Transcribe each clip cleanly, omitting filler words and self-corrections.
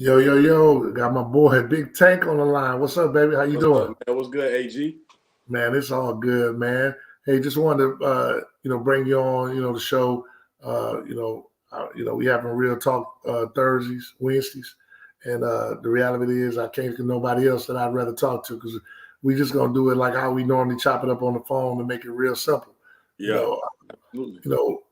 Yo, yo, yo, got my boy Big Tank on the line. What's up, baby? How you What's doing? up, man? What's good, AG? Man, it's all good, man. Hey, just wanted to bring you on, the show. We having real talk Thursdays, Wednesdays. And the reality is I can't think of nobody else that I'd rather talk to because we just gonna do it like how we normally chop it up on the phone and make it real simple. You Yeah, know, absolutely. you know,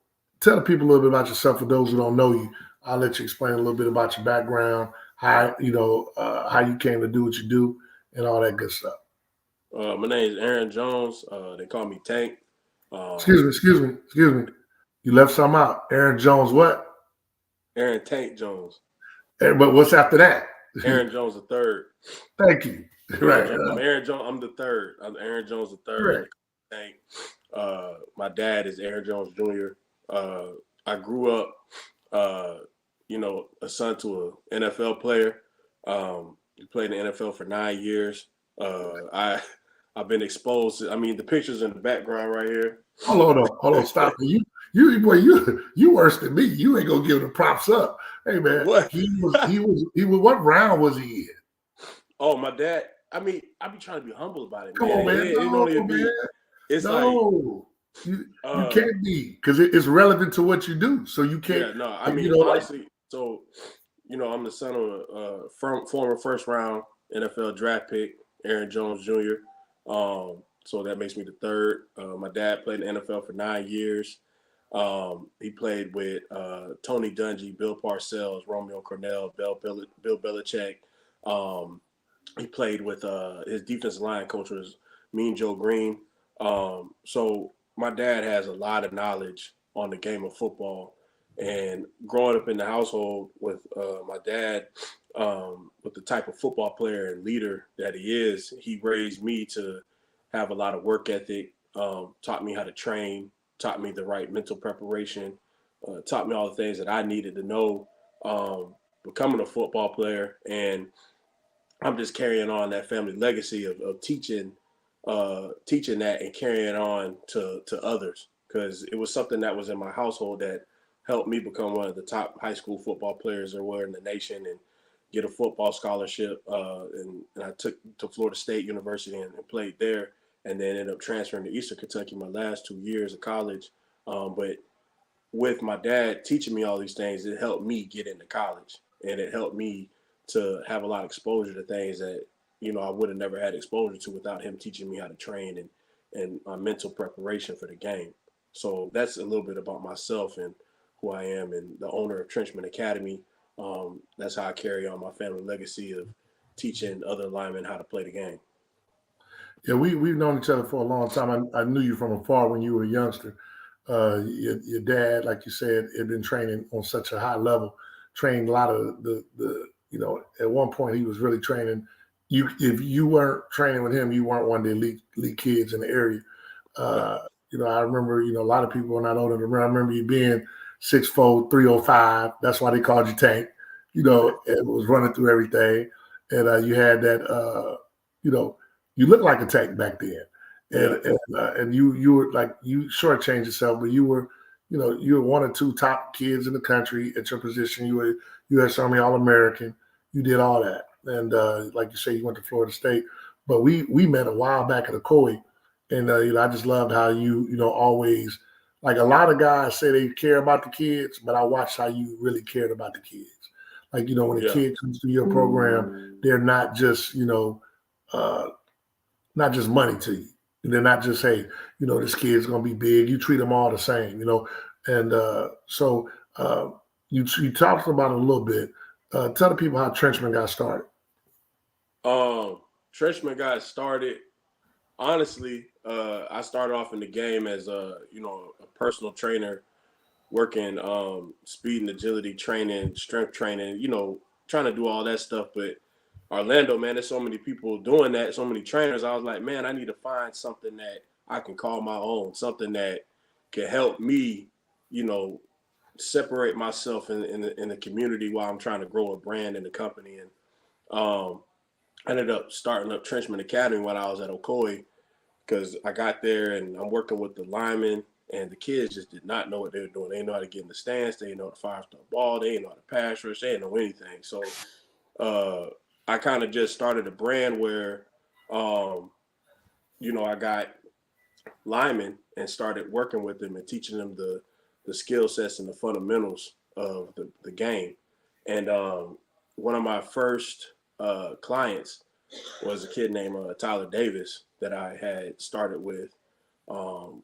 tell the people a little bit about yourself for those who don't know you. I'll let you explain a little bit about your background, how you came to do what you do, and all that good stuff. My name is Aaron Jones. They call me Tank. Excuse Um, me, excuse me, excuse me. You left some out. Aaron Jones, what? Aaron Tank Jones. But what's after that? Aaron Jones the third. Thank you. Aaron Right, Jones. I'm Aaron Jones. I'm the third. I'm Aaron Jones the third. right. They call me Tank. My dad is Aaron Jones Jr. I grew up, a son to an NFL player. He played in the NFL for 9 years. I've been exposed to. I mean, the pictures in the background right here. Hold on, stop it. You worse than me. You ain't gonna give the props up. Hey man, What? he was. What round was he in? Oh, my dad. I mean, I be trying to be humble about it, Come man. on, man. It No, only man. be. It's like, No. You uh, can't be because it's relevant to what you do. So you can't, yeah, no. I like, mean, like honestly, so I'm the son of a former first round NFL draft pick, Aaron Jones Jr. So that makes me the third. My dad played in the NFL for 9 years. He played with Tony Dungy, Bill Parcells, Romeo Cornell, Bill Belichick. Um, he played with his defensive line coach was Mean Joe Green. So my dad has a lot of knowledge on the game of football. And growing up in the household with my dad, with the type of football player and leader that he is, he raised me to have a lot of work ethic, taught me how to train, taught me the right mental preparation, taught me all the things that I needed to know becoming a football player. And I'm just carrying on that family legacy of teaching that and carrying on to others because it was something that was in my household that helped me become one of the top high school football players there were in the nation and get a football scholarship. And I took to Florida State University and played there, and then ended up transferring to Eastern Kentucky my last 2 years of college. But with my dad teaching me all these things, it helped me get into college, and it helped me to have a lot of exposure to things that I would have never had exposure to without him teaching me how to train and my mental preparation for the game. So that's a little bit about myself and who I am, and the owner of Trenchman Academy. That's how I carry on my family legacy of teaching other linemen how to play the game. yeah, we've known each other for a long time. I knew you from afar when you were a youngster. Your dad, like you said, had been training on such a high level, trained a lot of at one point he was really training. If you weren't training with him, you weren't one of the elite kids in the area. Yeah, I remember, a lot of people are not old enough to remember. I remember you being 6'4", 305. That's why they called you Tank. It was running through everything. And you had that, you know, you looked like a tank back then. And yeah, and you were like, you shortchanged yourself, but you were one or two top kids in the country at your position. You were U.S. Army All-American. You did all that. And like you say, you went to Florida State. But we met a while back at a Coy, and I just loved how always, like, a lot of guys say they care about the kids, but I watched how you really cared about the kids. Like, when a yeah, kid comes through your program, they're not just uh, not just money to you. They're not just, hey, this kid's gonna be big. You treat them all the same, and so you talked about it a little bit. Tell the people how Trenchman got started. Trenchman got started. Honestly, I started off in the game as a personal trainer, working speed and agility training, strength training, trying to do all that stuff. But Orlando, man, there's so many people doing that, so many trainers. I was like, man, I need to find something that I can call my own, something that can help me, you know, separate myself in the community while I'm trying to grow a brand in the company. And I ended up starting up Trenchman Academy when I was at Ocoee because I got there and I'm working with the linemen, and the kids just did not know what they were doing. They didn't know how to get in the stance. They didn't know how to fire the ball. They didn't know how to pass rush. They didn't know anything. So I kind of just started a brand where, I got linemen and started working with them and teaching them the skill sets and the fundamentals of the game. And one of my first clients was a kid named Tyler Davis that I had started with. Um,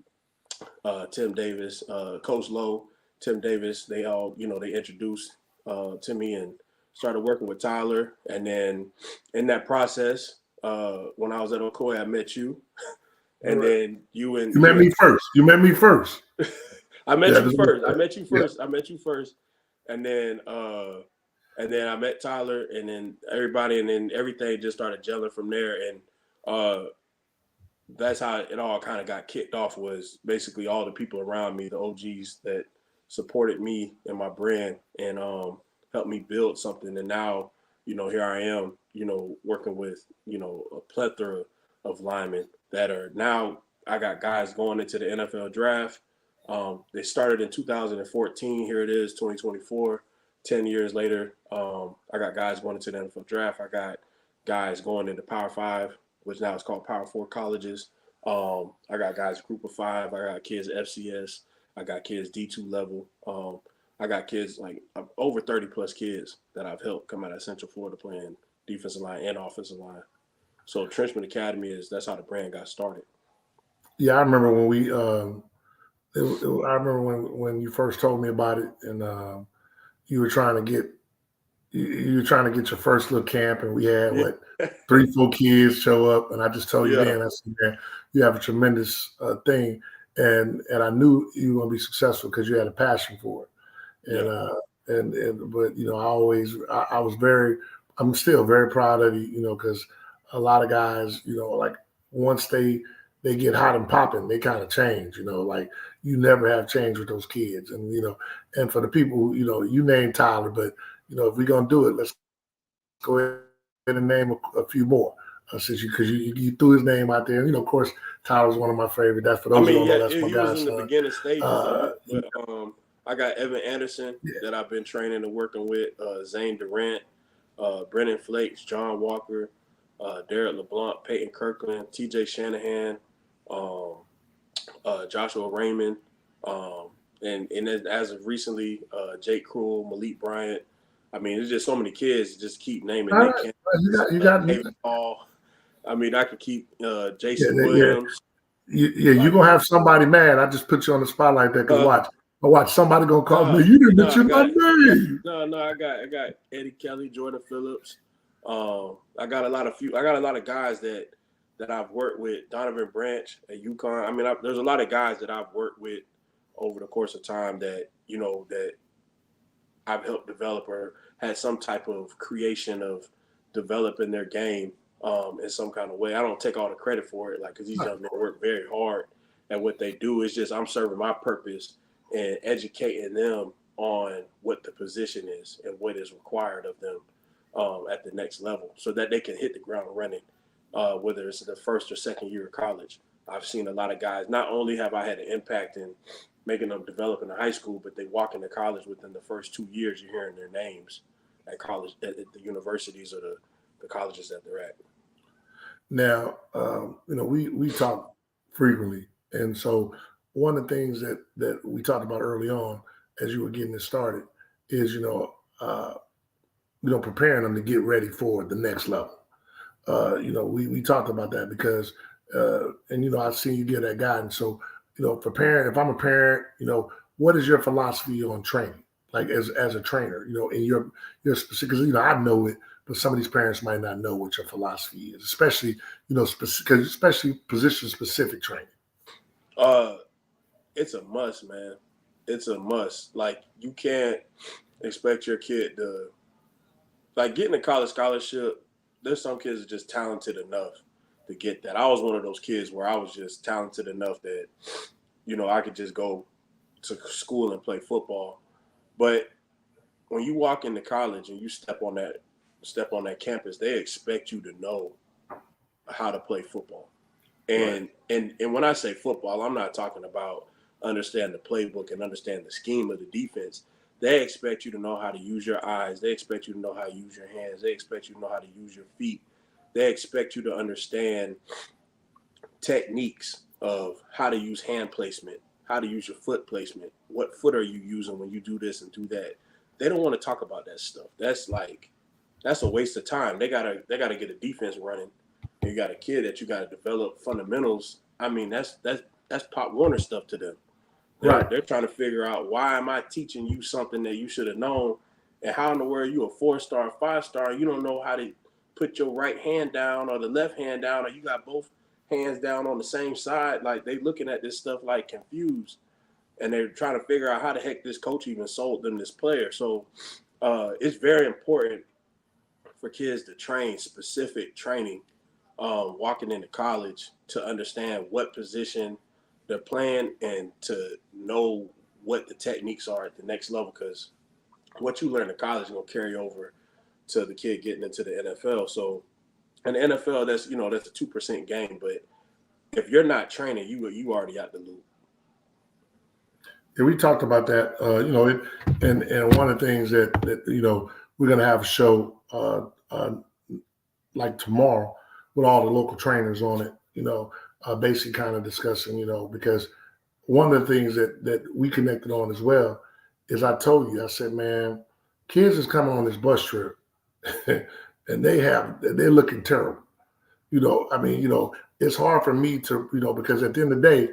Tim Davis, Coach Lowe, Tim Davis, they all, they introduced to me and started working with Tyler. And then in that process, when I was at Ocoee, I met you. And Right. then you You met me first. You met me first. I met Yeah, you this first. I was- met you yeah. first. I met you first. And then I met Tyler and then everybody and then everything just started gelling from there. And that's how it all kind of got kicked off, was basically all the people around me, the OGs that supported me and my brand and helped me build something. And now, here I am, working with, a plethora of linemen that are now, I got guys going into the NFL draft. They started in 2014. Here it is, 2024. 10 years later, I got guys going into the NFL draft. I got guys going into Power 5, which now is called Power 4 colleges. I got guys Group of 5. I got kids FCS. I got kids D2 level. I got kids like over 30 plus kids that I've helped come out of Central Florida playing defensive line and offensive line. So Trenchman Academy that's how the brand got started. Yeah, I remember when we. I remember when you first told me about it, and you were trying to get you were trying to get your first little camp, and we had Yeah. what 3, 4 kids show up, and I just told you Yeah. then, I said, man, you have a tremendous thing, and I knew you were gonna be successful because you had a passion for it, Yeah. and but I was I'm still very proud of you, because a lot of guys, like once they get hot and popping, they kind of change, like you never have change with those kids, and for the people who, you named Tyler, but if we're gonna do it, let's go ahead and name a few more. Since because you threw his name out there, and of course, Tyler's one of my favorite. That's for I those who mean, don't know, yeah, that's my he was in the godson. beginning stages of it, Yeah, but I got Evan Anderson that I've been training and working with, Zane Durant, Brennan Flakes, John Walker, Derek LeBlanc, Peyton Kirkland, TJ Shanahan, um, Joshua Raymond, um, and as of recently, Jake Krull, Malik Bryant. I mean, there's just so many kids. Just keep naming all Nick right, Campbell, you got David Hall. I mean, I could keep yeah, Jason yeah. Williams. You're Like, gonna have somebody mad. I just put you on the spot like that because uh, I watch somebody gonna call nah, me. You didn't nah, I mention my got name. no. I got Eddie Kelly, Jordan Phillips. I got a lot of guys that I've worked with. Donovan Branch at UConn. I mean, there's a lot of guys that I've worked with over the course of time that that I've helped develop or had some type of creation of developing their game in some kind of way. I don't take all the credit for it, like, because these young men work very hard at what they do. It's just I'm serving my purpose and educating them on what the position is and what is required of them at the next level, so that they can hit the ground running, whether it's the first or second year of college. I've seen a lot of guys. Not only have I had an impact in making them develop in the high school, but they walk into college within the first 2 years. You're hearing their names at college, at the universities or the colleges that they're at. Now, we talk frequently, and so one of the things that we talked about early on as you were getting this started is preparing them to get ready for the next level. We talked about that because, and I've seen you give that guidance. So, for parent, if I'm a parent, what is your philosophy on training, like as a trainer, in your specific? Because I know it, but some of these parents might not know what your philosophy is, especially especially position specific training. Uh, it's a must, man. It's a must. Like, you can't expect your kid to, like, getting a college scholarship. There's some kids that are just talented enough to get that. I was one of those kids where I was just talented enough that I could just go to school and play football. But when you walk into college and you step on that campus, they expect you to know how to play football. Right. And when I say football, I'm not talking about understand the playbook and understand the scheme of the defense. They expect you to know how to use your eyes. They expect you to know how to use your hands. They expect you to know how to use your feet. They expect you to understand techniques of how to use hand placement, how to use your foot placement. What foot are you using when you do this and do that? They don't want to talk about that stuff. That's a waste of time. They gotta get a defense running. And you got a kid that you gotta develop fundamentals. I mean, that's Pop Warner stuff to them. Right. They're trying to figure out, why am I teaching you something that you should have known, and how in the world you a 4-star, 5-star, you don't know how to put your right hand down or the left hand down, or you got both hands down on the same side. Like, they looking at this stuff like confused, and they're trying to figure out how the heck this coach even sold them this player. So it's very important for kids to train specific training, walking into college, to understand what position they're playing and to know what the techniques are at the next level, because what you learn in college is going to carry over to the kid getting into the NFL. So in the NFL, that's a 2% game, but if you're not training, you already out the loop. Yeah, we talked about that, and one of the things that we're going to have a show like tomorrow with all the local trainers on it, basically kind of discussing, because one of the things that we connected on as well is, I told you, I said, man, kids is coming on this bus trip and they're looking terrible. It's hard for me to, because at the end of the day,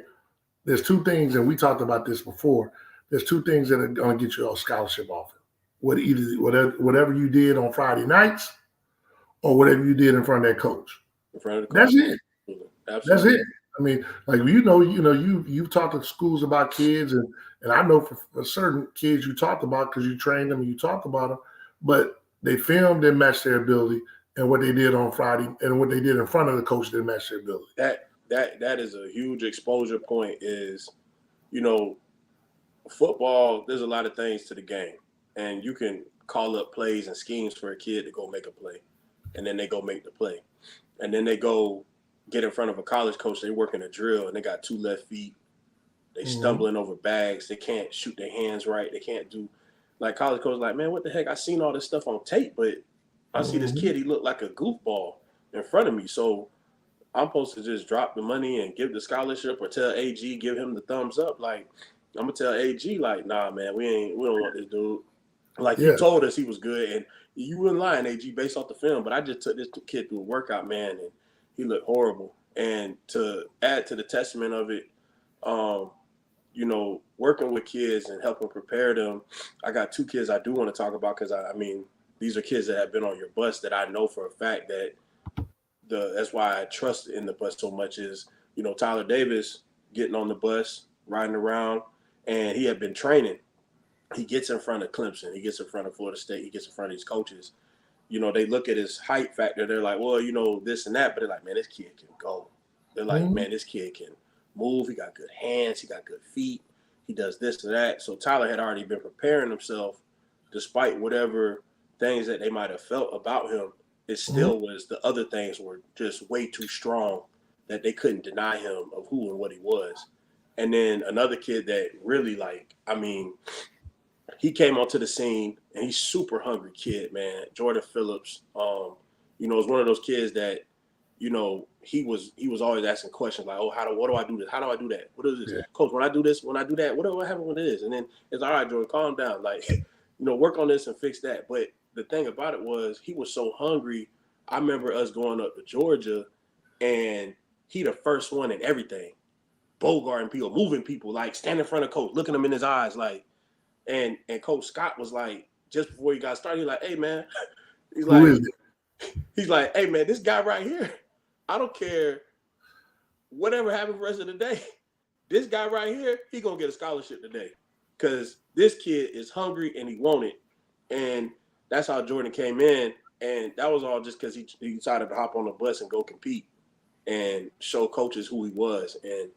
there's two things, and we talked about this before. There's two things that are going to get you a scholarship offer. Whatever you did on Friday nights, or whatever you did in front of that coach. In front of the coach. That's it. Absolutely. That's it. I mean, like, you've talked to schools about kids, and I know for certain kids you talked about, because you trained them and you talked about them, but they filmed didn't match their ability, and what they did on Friday and what they did in front of the coach didn't match their ability. That is a huge exposure point. Is, football, there's a lot of things to the game, and you can call up plays and schemes for a kid to go make a play, and then they go make the play, and then they go get in front of a college coach. They working a drill, and they got 2 left feet. They stumbling over bags. They can't shoot their hands right. They can't do, like, college coach, like, man, what the heck? I seen all this stuff on tape, but I see this kid, he looked like a goofball in front of me. So I'm supposed to just drop the money and give the scholarship, or tell AG, give him the thumbs up. Like, I'm gonna tell AG, like, nah, man, we don't want this dude. Like, you told us he was good, and you wouldn't lying, AG, based off the film. But I just took this kid through a workout, man, and he looked horrible. And to add to the testament of it, working with kids and helping prepare them. I got 2 kids I do want to talk about, because I mean, these are kids that have been on your bus that I know for a fact that that's why I trust in the bus so much. Is, Tyler Davis getting on the bus, riding around, and he had been training. He gets in front of Clemson. He gets in front of Florida State. He gets in front of these coaches. They look at his height factor. They're like, well, this and that. But they're like, man, this kid can go. They're like, man, this kid can move. He got good hands. He got good feet. He does this and that. So Tyler had already been preparing himself, despite whatever things that they might have felt about him. It still was, the other things were just way too strong that they couldn't deny him of who and what he was. And then another kid that really, he came onto the scene, and he's super hungry kid, man. Jordan Phillips, is one of those kids that, he was always asking questions like, oh, what do I do this? How do I do that? What is this? Yeah. Coach, when I do this, when I do that, what happened with this? And then it's, all right, Jordan, calm down. Like, work on this and fix that. But the thing about it was, he was so hungry. I remember us going up to Georgia, and he the first one in everything. Bogarting people, moving people, like, standing in front of coach, looking him in his eyes, like, and Coach Scott was like, just before he got started, he's like, hey, man. He's like, hey, man, this guy right here, I don't care whatever happens the rest of the day. This guy right here, he going to get a scholarship today, because this kid is hungry and he want it. And that's how Jordan came in. And that was all just because he decided to hop on the bus and go compete and show coaches who he was. And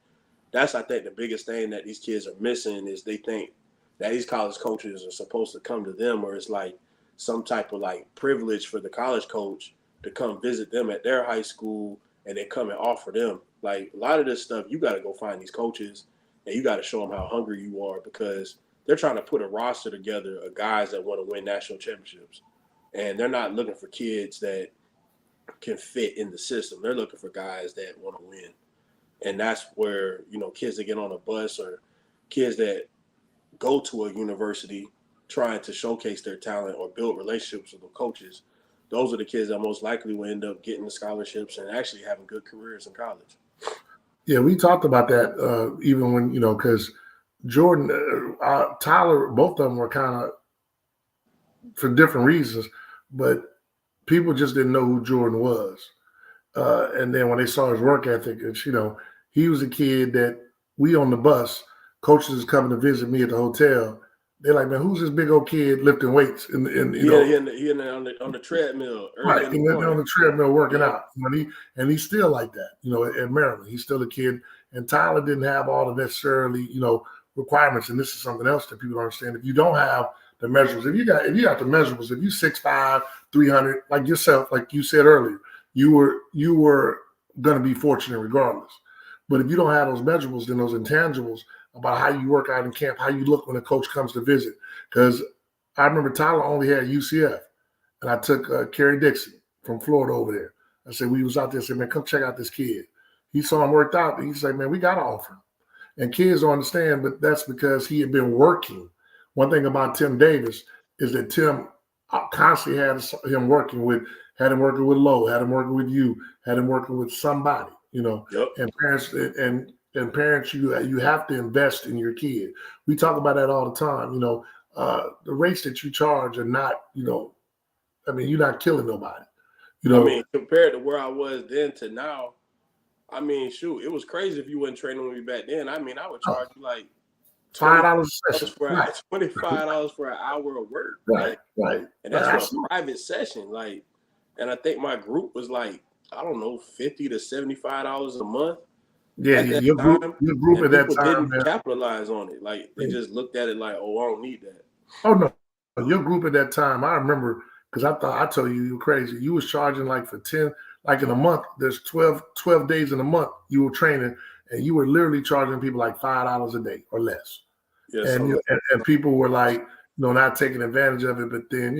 that's, I think, the biggest thing that these kids are missing, is they think that these college coaches are supposed to come to them, or it's like some type of like privilege for the college coach to come visit them at their high school and then come and offer them. Like, a lot of this stuff, you got to go find these coaches and you got to show them how hungry you are, because they're trying to put a roster together of guys that want to win national championships, and they're not looking for kids that can fit in the system. They're looking for guys that want to win, and that's where kids that get on a bus or kids that go to a university trying to showcase their talent or build relationships with the coaches. Those are the kids that most likely will end up getting the scholarships and actually having good careers in college. Yeah, we talked about that even when because Jordan, Tyler, both of them were kind of for different reasons, but people just didn't know who Jordan was. And then when they saw his work ethic, it's, he was a kid that we on the bus, coaches is coming to visit me at the hotel. They're like, man, who's this big old kid lifting weights? On the treadmill, right? And on the treadmill working out. He's still like that. At Maryland, he's still a kid. And Tyler didn't have all the necessarily, requirements. And this is something else that people don't understand. If you don't have the measurables, if you got the measurables, if you 6'5", 300, like yourself, like you said earlier, you were going to be fortunate regardless. But if you don't have those measurables, then those intangibles about how you work out in camp, how you look when a coach comes to visit. Because I remember Tyler only had UCF, and I took Kerry Dixon from Florida over there. I said, we was out there, I said, man, come check out this kid. He saw him worked out, and he said, man, we got to offer him. And kids don't understand, but that's because he had been working. One thing about Tim Davis is that Tim constantly had him working with Lowe, had him working with you, had him working with somebody, Yep. And parents and parents, you have to invest in your kid. We talk about that all the time. The rates that you charge are not, you're not killing nobody. Compared to where I was then to now, shoot, it was crazy if you wasn't training with me back then. I would charge you like $5 a session, $25 for an hour of work, right? And that's for a private session, and I think my group was like, I don't know, $50 to $75 a month. Yeah, your group at that time didn't capitalize on it. Like they just looked at it like, oh, I don't need that. Oh no, your group at that time, I remember because I told you were crazy. You was charging like for 10, like in a month. There's 12 days in a month you were training, and you were literally charging people like $5 a day or less. Yes, and people were like, not taking advantage of it. But then,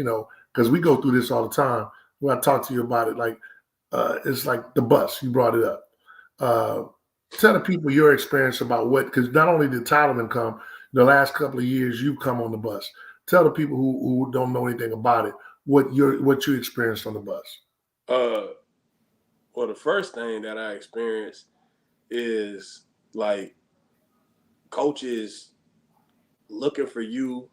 because we go through this all the time. When I talk to you about it, like it's like the bus. You brought it up. Tell the people your experience about because not only did Tylerman come, the last couple of years you've come on the bus. Tell the people who don't know anything about it what you experienced on the bus. Well, the first thing that I experienced is like coaches looking for you,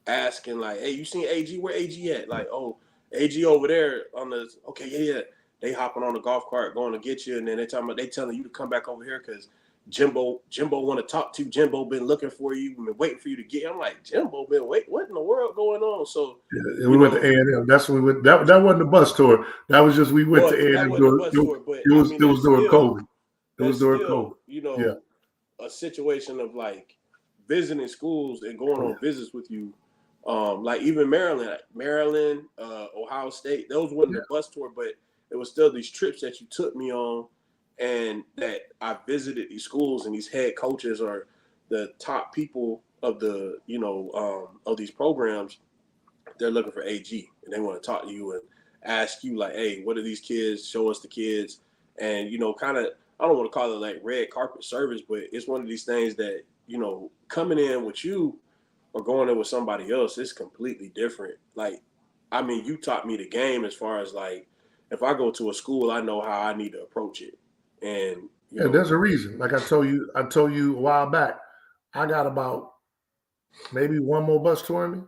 asking like, "Hey, you seen AG? Where AG at?" Like, "Oh, AG over there on the." Okay, yeah. They hopping on the golf cart going to get you, and then they telling you to come back over here because Jimbo want to talk to you. Jimbo been looking for you, been waiting for you to get. I'm like, Jimbo been waiting. What in the world going on? So yeah, we went to A&M. That's what we went. That wasn't the bus tour. That was just we went to A&M. It was during COVID. It was during COVID. A situation of like visiting schools and going on visits with you. Like even Maryland, Ohio State. Those wasn't the bus tour, but it was still these trips that you took me on, and that I visited these schools, and these head coaches are the top people of the, of these programs. They're looking for AG, and they want to talk to you and ask you like, hey, what are these kids? Show us the kids. And, kind of, I don't want to call it like red carpet service, but it's one of these things that, coming in with you or going in with somebody else, it's completely different. Like, you taught me the game as far as like, if I go to a school, I know how I need to approach it. And there's a reason. Like I told you a while back, I got about maybe one more bus tour in me.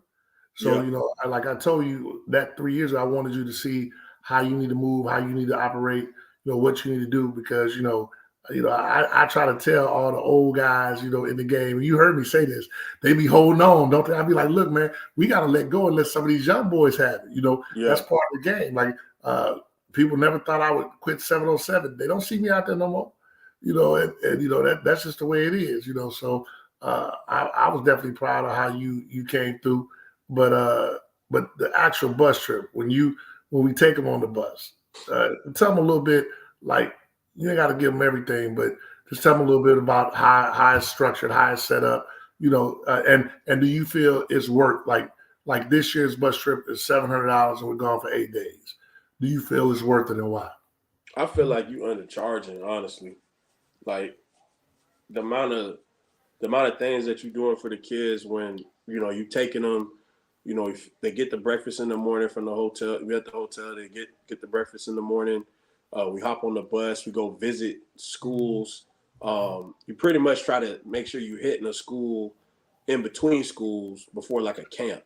So, like I told you that 3 years ago, I wanted you to see how you need to move, how you need to operate, what you need to do, because, I try to tell all the old guys, in the game, you heard me say this, they be holding on, don't they? I be like, look, man, we got to let go and let some of these young boys have it. That's part of the game. Like, people never thought I would quit 707. They don't see me out there no more, that's just the way it is, So I was definitely proud of how you came through, but the actual bus trip when we take them on the bus, tell them a little bit. Like you ain't got to give them everything, but just tell them a little bit about how it's structured, how it's set up, And do you feel it's worth like this year's bus trip is $700 and we're gone for 8 days? Do you feel it's worth it and why? I feel like you undercharging, honestly. Like the amount of things that you're doing for the kids when you taking them. If they get the breakfast in the morning from the hotel, we at the hotel. They get the breakfast in the morning. We hop on the bus. We go visit schools. You pretty much try to make sure you're hitting a school in between schools before like a camp.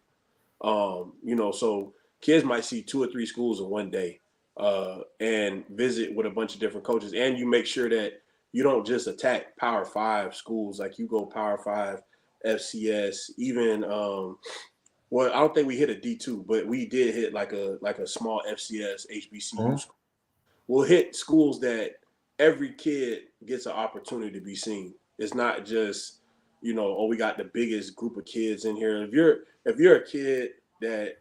So kids might see 2 or 3 schools in one day, and visit with a bunch of different coaches. And you make sure that you don't just attack Power 5 schools, like you go Power 5, FCS, even well, I don't think we hit a D2, but we did hit like a small FCS HBCU school. We'll hit schools that every kid gets an opportunity to be seen. It's not just, oh, we got the biggest group of kids in here. If you're a kid that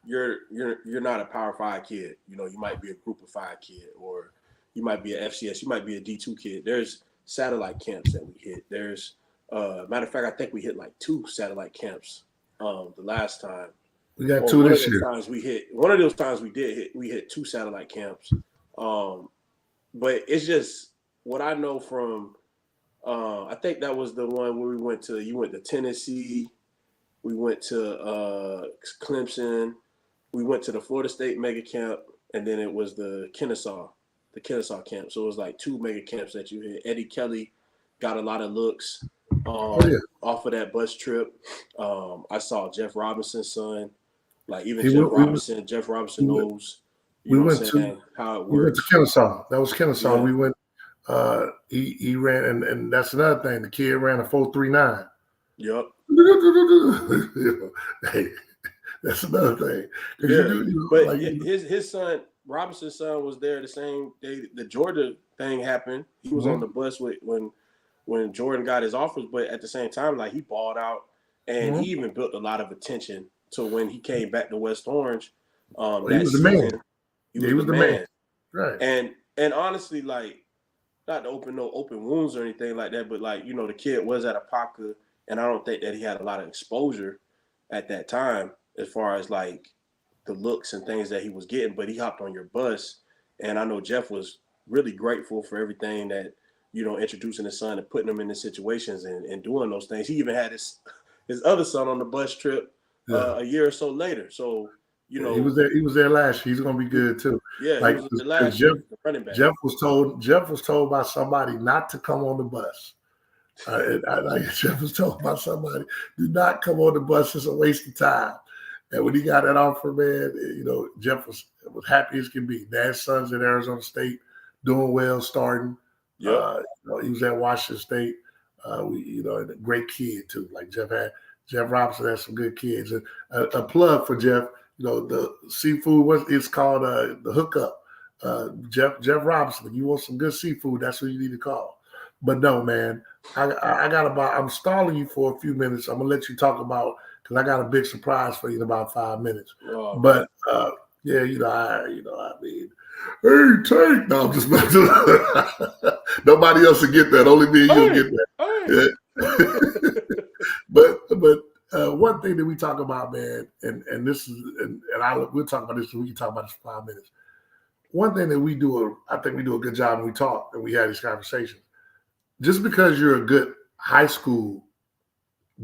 you're not a Power 5 kid, you might be a Group of 5 kid, or you might be an FCS, you might be a D2 kid. There's satellite camps that we hit. There's matter of fact, I think we hit like 2 satellite camps the last time. We got 2 this year. One of those times we hit 2 satellite camps. But it's just what I know from I think that was the one where you went to Tennessee, we went to Clemson, we went to the Florida State mega camp, and then it was the Kennesaw camp. So it was like 2 mega camps that you hit. Eddie Kelly got a lot of looks off of that bus trip. I saw Jeff Robinson's son, like even Jeff Robinson knows. We went to how it works. We went to Kennesaw. That was Kennesaw. Yeah. We went. He ran, and that's another thing. The kid ran a 4.39. Yep. Hey, that's another thing. But his son, Robinson's son, was there the same day the Georgia thing happened. He was on the bus when Jordan got his offers, but at the same time, like, he balled out, and he even built a lot of attention to when he came back to West Orange. He was the man. He was the man. Right. And honestly, like, not to open no open wounds or anything like that, but like, the kid was at Apaka, and I don't think that he had a lot of exposure at that time as far as like the looks and things that he was getting, but he hopped on your bus, and I know Jeff was really grateful for everything that, introducing his son and putting him in the situations and doing those things. He even had his other son on the bus trip a year or so later. So, he was there. He was there last year. He's going to be good too. Yeah, like he was the last year, running back. Jeff was told by somebody not to come on the bus. Jeff was told by somebody, do not come on the bus. It's a waste of time. And when he got that offer, man, Jeff was happy as can be. Dad's son's at Arizona State, doing well, starting. Yeah. He was at Washington State. And a great kid too. Like Jeff Robinson had some good kids. And a plug for Jeff. The seafood it's called the Hookup. Jeff Robinson. If you want some good seafood, that's who you need to call. But no, man, I'm stalling you for a few minutes. I'm gonna let you talk about, because I got a big surprise for you in about 5 minutes. Oh, but yeah, I mean, hey, Tank. No, I'm just nobody else will get that. Only me and you'll get that. Yeah. But one thing that we talk about, man, and this is, and we'll talk about this, and we can talk about this for 5 minutes. One thing that I think we do a good job when we talk and we have these conversations. Just because you're a good high school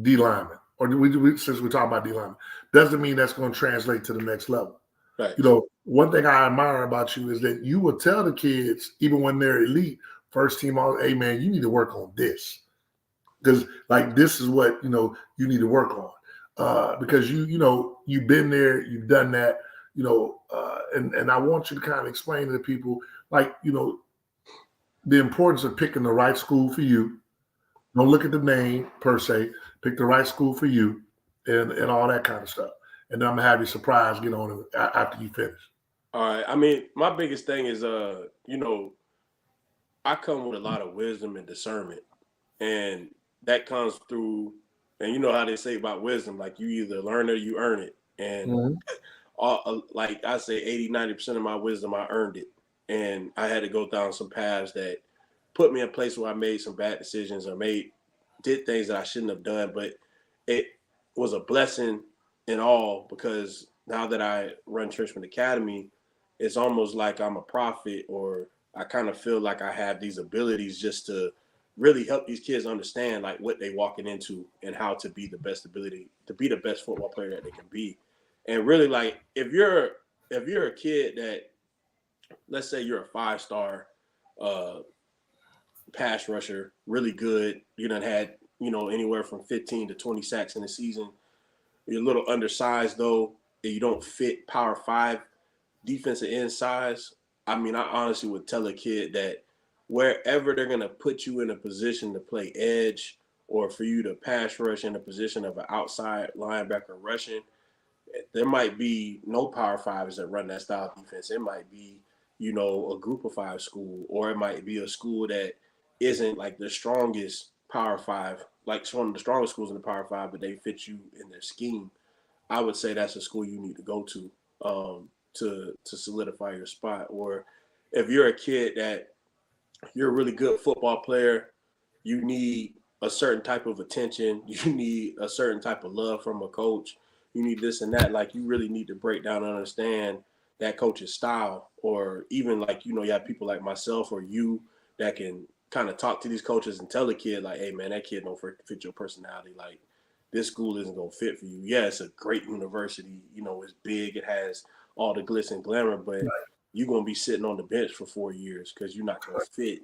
D lineman, or since we're talking about D lineman, doesn't mean that's going to translate to the next level. Right. One thing I admire about you is that you will tell the kids, even when they're elite, first team, hey man, you need to work on this. Because like this is what you need to work on. Because you've been there, you've done that, and I want you to kind of explain to the people, like, the importance of picking the right school for you. Don't look at the name per se. Pick the right school for you, and all that kind of stuff. And then I'm gonna have you surprised, get on it after you finish. All right. I mean, my biggest thing is, I come with a lot of wisdom and discernment, and that comes through. And you know how they say about wisdom, like you either learn it or you earn it. And like I say, 80-90% of my wisdom, I earned it. And I had to go down some paths that put me in a place where I made some bad decisions or made did things that I shouldn't have done, but it was a blessing in all because now that I run Trenchman Academy, it's almost like I'm a prophet, or I kind of feel like I have these abilities just to really help these kids understand like what they walking into and how to be the best football player that they can be. And really, like if you're a kid that, let's say you're a 5-star pass rusher, really good, you done had, anywhere from 15 to 20 sacks in a season. You're a little undersized though, and you don't fit Power 5 defensive end size. I mean, I honestly would tell a kid that wherever they're going to put you in a position to play edge or for you to pass rush in a position of an outside linebacker rushing, there might be no Power 5s that run that style of defense. It might be, a group of 5 school, or it might be a school that isn't like the strongest Power 5, like one of the strongest schools in the Power 5, but they fit you in their scheme. I would say that's a school you need to go to to solidify your spot. Or if you're a kid that you're a really good football player, you need a certain type of attention, you need a certain type of love from a coach, you need this and that. Like you really need to break down and understand that coach's style, or even like, you have people like myself or you that can kind of talk to these coaches and tell the kid like, hey man, that kid don't fit your personality. Like this school isn't going to fit for you. Yeah, it's a great university. It's big. It has all the glitz and glamour, but you're going to be sitting on the bench for 4 years because you're not going to fit.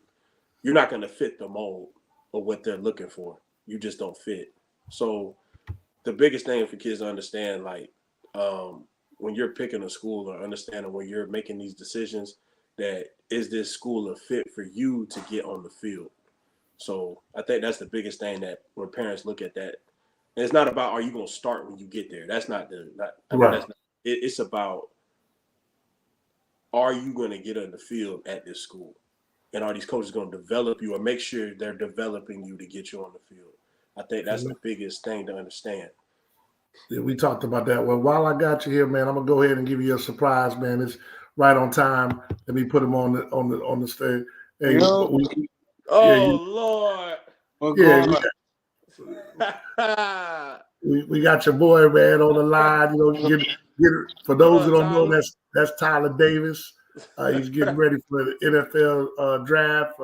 You're not going to fit the mold of what they're looking for. You just don't fit. So the biggest thing for kids to understand, like when you're picking a school or understanding when you're making these decisions, that is this school a fit for you to get on the field? So I think that's the biggest thing that when parents look at that, and it's not about are you going to start when you get there. That's not Right. It's about are you going to get on the field at this school, and are these coaches going to develop you or make sure they're developing you to get you on the field? I think that's the biggest thing to understand. Yeah, we talked about that. Well, while I got you here, man, I'm gonna go ahead and give you a surprise, man. It's right on time. Let me put him on the stage. Hey, Oh Lord! Yeah, we got your boy, man, on the line. Get for those who don't know, that's Tyler Davis. He's getting ready for the NFL draft.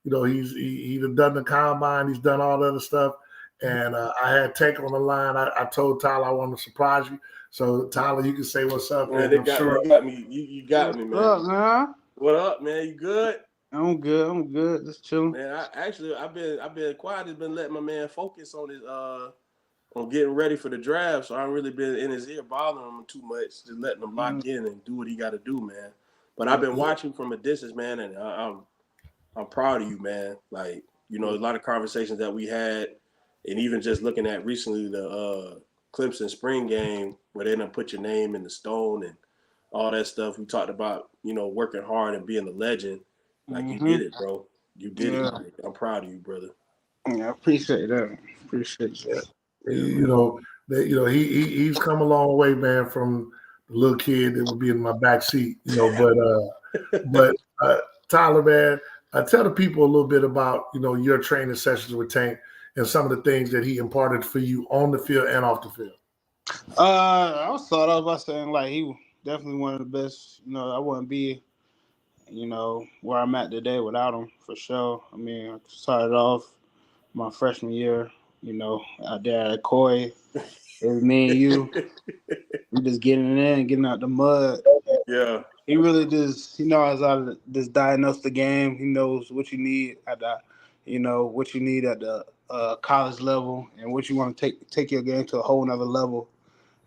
He's done the combine. He's done all the other stuff. And I had Tank on the line. I told Tyler I wanted to surprise you. So Tyler, you can say what's up. Man, you got me. You got me, man. What's up, man? What up, man? You good? I'm good. Just chilling. Man, I've been quiet. Just been letting my man focus on his on getting ready for the draft. So I haven't really been in his ear bothering him too much, just letting him lock in and do what he got to do, man. But I've been watching from a distance, man, and I'm proud of you, man. Like, a lot of conversations that we had, and even just looking at recently the Clemson spring game where they done put your name in the stone and all that stuff. We talked about, working hard and being a legend. Like you did it, bro. You did it. Like, I'm proud of you, brother. Yeah, I appreciate that. Appreciate that. He's come a long way, man, from the little kid that would be in my back seat, But Tyler, man, tell the people a little bit about your training sessions with Tank and some of the things that he imparted for you on the field and off the field. I was start off by saying like he was definitely one of the best. I wouldn't be, where I'm at today without him for sure. I mean, I started off my freshman year, out there at Coy. It was me and you. We just getting in, getting out the mud. Yeah. He really just, he knows how to just diagnose the game. He knows what you need at the, what you need at the college level and what you want to take your game to a whole nother level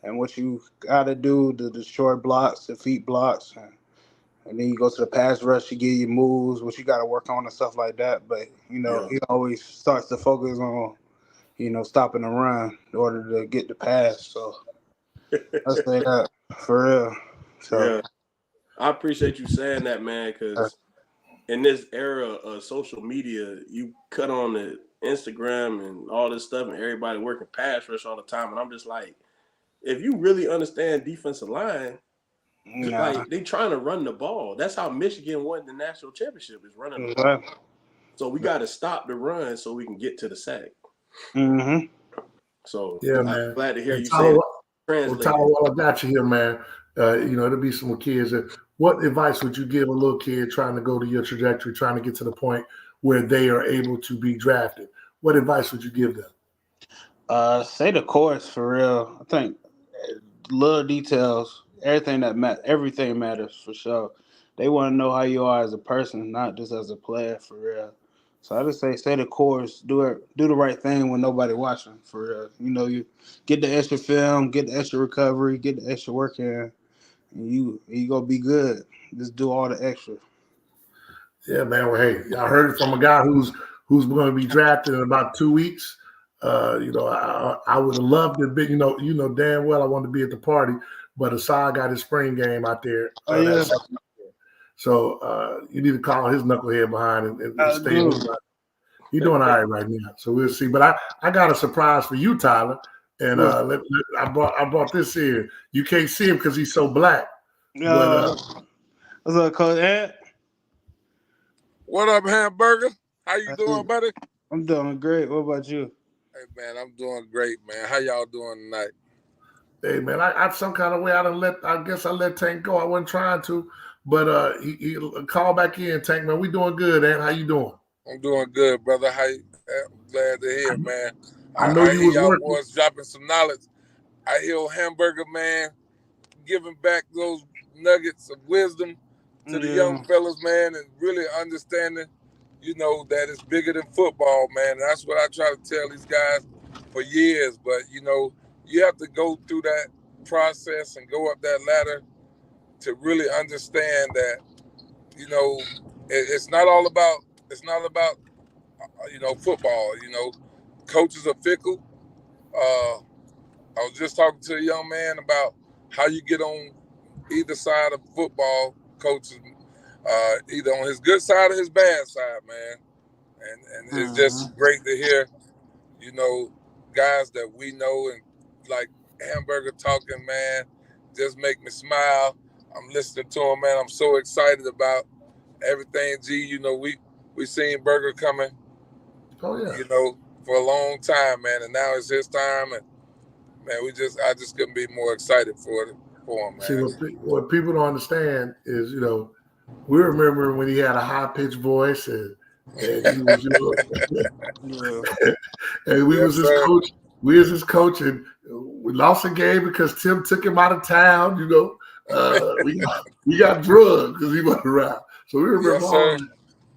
and what you got to do to destroy blocks, defeat blocks. And then you go to the pass rush, you get your moves, what you got to work on and stuff like that. But, he always starts to focus on, stopping the run in order to get the pass. So I say that for real. So. Yeah. I appreciate you saying that, man, because in this era of social media, you cut on the Instagram and all this stuff and everybody working pass rush all the time. And I'm just like, if you really understand defensive line, like they trying to run the ball. That's how Michigan won the national championship, is running the ball. So we got to stop the run so we can get to the sack. Mm-hmm. So Yeah, I'm man. glad to hear And you Tyler, say well, Tyler, while I got you here, man, there'll be some kids. What advice would you give a little kid trying to go to your trajectory, trying to get to the point where they are able to be drafted? What advice would you give them? Say the course for real. I think little details, everything everything matters for sure. They want to know how you are as a person, not just as a player for real. So I just say the course, do the right thing when nobody watching for real. You get the extra film, get the extra recovery, get the extra work in, and you gonna be good. Just do all the extra. Yeah, man. Well, hey, I heard it from a guy who's going to be drafted in about 2 weeks. I would have loved to be. Damn well I wanted to be at the party, but Asad got his spring game out there. Oh yeah, So you need to call his knucklehead behind and I stay do. home. He's doing all right now, so we'll see. But I got a surprise for you, Tyler. And I brought this here. You can't see him because he's so black. But what's up, Coach Ed? What up, Hamburger? How you doing, buddy? I'm doing great. What about you? Hey, man, I'm doing great, man. How y'all doing tonight? Hey, man, I some kind of way I guess I let Tank go. I wasn't trying to, but he called back in. Tank, man, we doing good, man. How you doing? I'm doing good, brother. I'm glad to hear, man. I know you hear was y'all working. boys dropping some knowledge. I hear Hamburger, man, giving back those nuggets of wisdom to the young fellas, man, and really understanding, that it's bigger than football, man. And that's what I try to tell these guys for years. But, you have to go through that process and go up that ladder to really understand that, it's not all about football. Coaches are fickle. I was just talking to a young man about how you get on either side of football. Coaches, either on his good side or his bad side, man. And it's just great to hear, guys that we know and like Hamburger talking, man, just make me smile. I'm listening to him, man. I'm so excited about everything. G, we seen Burger coming. Oh yeah. For a long time, man, and now it's his time, and man, I just couldn't be more excited for him, man. See, what people don't understand is, we remember when he had a high pitched voice and he was, and we was his coach. We was his coach, and we lost a game because Tim took him out of town. We got drugged because he wasn't around. So we remember all that.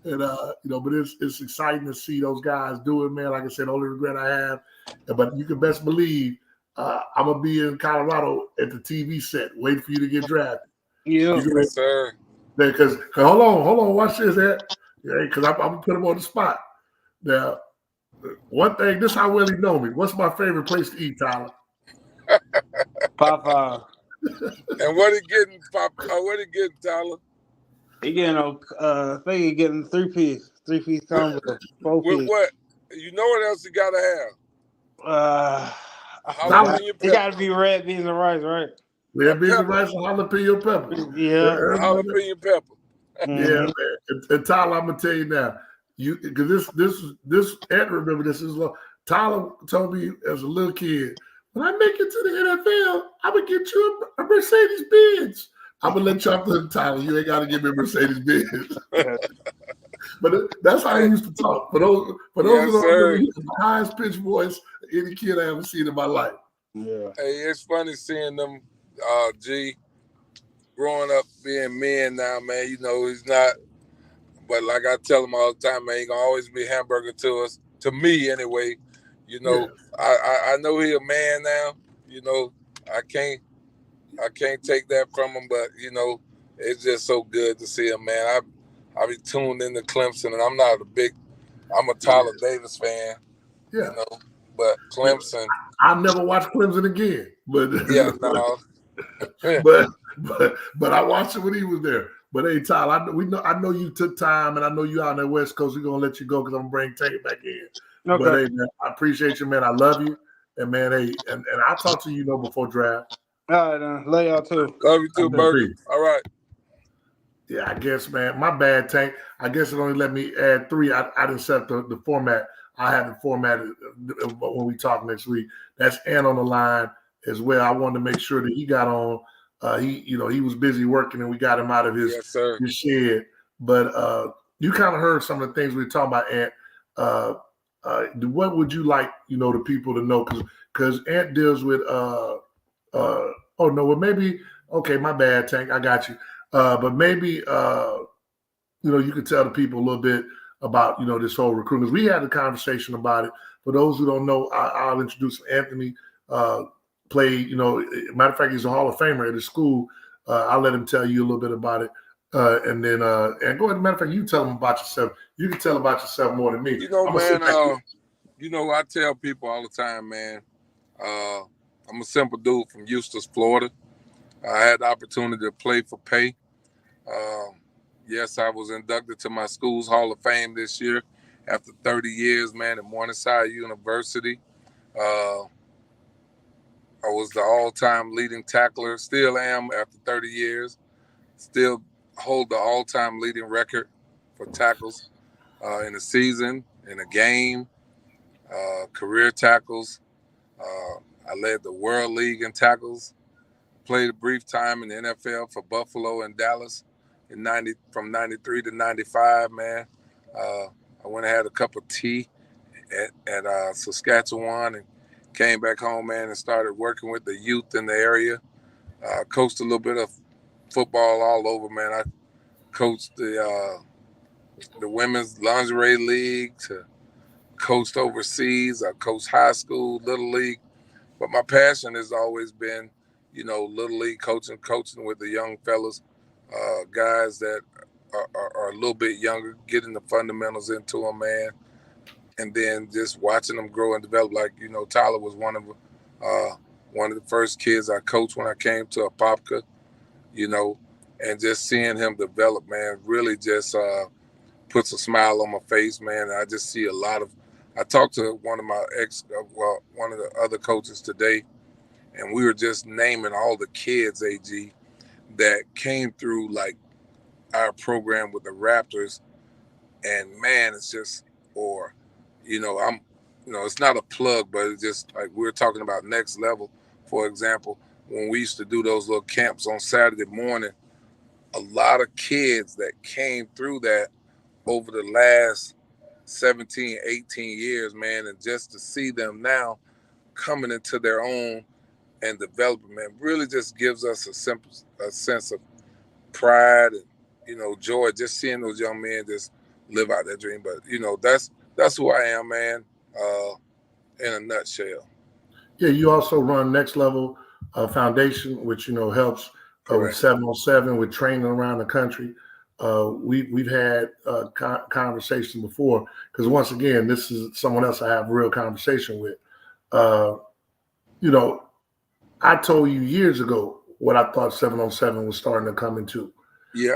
And but it's exciting to see those guys do it, man. Like I said, the only regret I have, but you can best believe I'm gonna be in Colorado at the TV set, waiting for you to get drafted. Yeah, yes, sir. Because hold on, watch this, because I'm gonna put him on the spot. Now, one thing, this how well he know me. What's my favorite place to eat, Tyler? Papa. And what he getting, Papa? What he getting, Tyler? He getting I think he getting 3-piece combo, 4-piece. With what? You know what else you gotta have? It gotta be red beans and rice, right? Red beans and rice and jalapeno pepper. Yeah, jalapeno pepper. Yeah, man. And Tyler, I'm gonna tell you now, because this Ed remember this is Tyler told me as a little kid, when I make it to the NFL, I'm gonna get you a Mercedes Benz. I'm gonna let you off the Tyler. You ain't gotta give me a Mercedes Benz. But that's how he used to talk. For those who don't know, he has the highest pitched voice of any kid I ever seen in my life. Yeah. Hey, it's funny seeing them, G, growing up being men now, man. He's not, but like I tell him all the time, man, he gonna always be Hamburger to us, to me anyway. I know he a man now. I can't take that from him, but it's just so good to see him, man. I be tuned into Clemson, and I'm a Tyler Davis fan. Yeah. But Clemson. I'll never watch Clemson again. But yeah, no. but I watched it when he was there. But hey, Tyler, I know you took time, and I know you out on the West Coast. We're gonna let you go because I'm gonna bring Tate back in. Okay. But hey, man, I appreciate you, man. I love you, and man, hey, and I'll talk to you, before draft. All right, love y'all too. Love you too, Bert. All right. Yeah, I guess, man. My bad, Tank. I guess it only let me add 3. I didn't set the format. I have it formatted when we talk next week. That's Ant on the line as well. I wanted to make sure that he got on. He was busy working, and we got him out of Yes, sir. his shed. But you kind of heard some of the things we were talking about, Ant. What would you like, the people to know? Because Ant deals with oh no, well maybe okay, my bad, Tank. I got you. But maybe you could tell the people a little bit about this whole recruitment. We had a conversation about it. For those who don't know, I'll introduce Anthony. Played, matter of fact, he's a Hall of Famer at his school. I'll let him tell you a little bit about it. And then and go ahead. Matter of fact, you tell him about yourself. You can tell about yourself more than me. Man, I tell people all the time, man, I'm a simple dude from Eustis, Florida. I had the opportunity to play for pay. Yes, I was inducted to my school's Hall of Fame this year after 30 years, man, at Morningside University. I was the all-time leading tackler, still am after 30 years, still hold the all-time leading record for tackles in a season, in a game, career tackles. I led the World League in tackles, played a brief time in the NFL for Buffalo and Dallas from 93 to 95, man. I went and had a cup of tea at Saskatchewan and came back home, man, and started working with the youth in the area. Coached a little bit of football all over, man. I coached the women's lingerie league, coached overseas. I coached high school, little league. But my passion has always been, little league coaching with the young fellas, guys that are a little bit younger, getting the fundamentals into them, man. And then just watching them grow and develop. Like, Tyler was one of the first kids I coached when I came to Apopka, and just seeing him develop, man, really just puts a smile on my face, man. I just see I talked to one of the other coaches today, and we were just naming all the kids, AG, that came through like our program with the Raptors. And man, it's just, it's not a plug, but it's just like we're talking about next level. For example, when we used to do those little camps on Saturday morning, a lot of kids that came through that over the last 17, 18 years, man, and just to see them now coming into their own and developing, man, really just gives us a sense of pride and, joy, just seeing those young men just live out their dream. But, that's who I am, man, in a nutshell. Yeah, you also run Next Level Foundation, which, helps with 7-on-7, with training around the country. We've had conversations before, because once again, this is someone else I have a real conversation with. I told you years ago what I thought 7-on-7 was starting to come into. Yeah.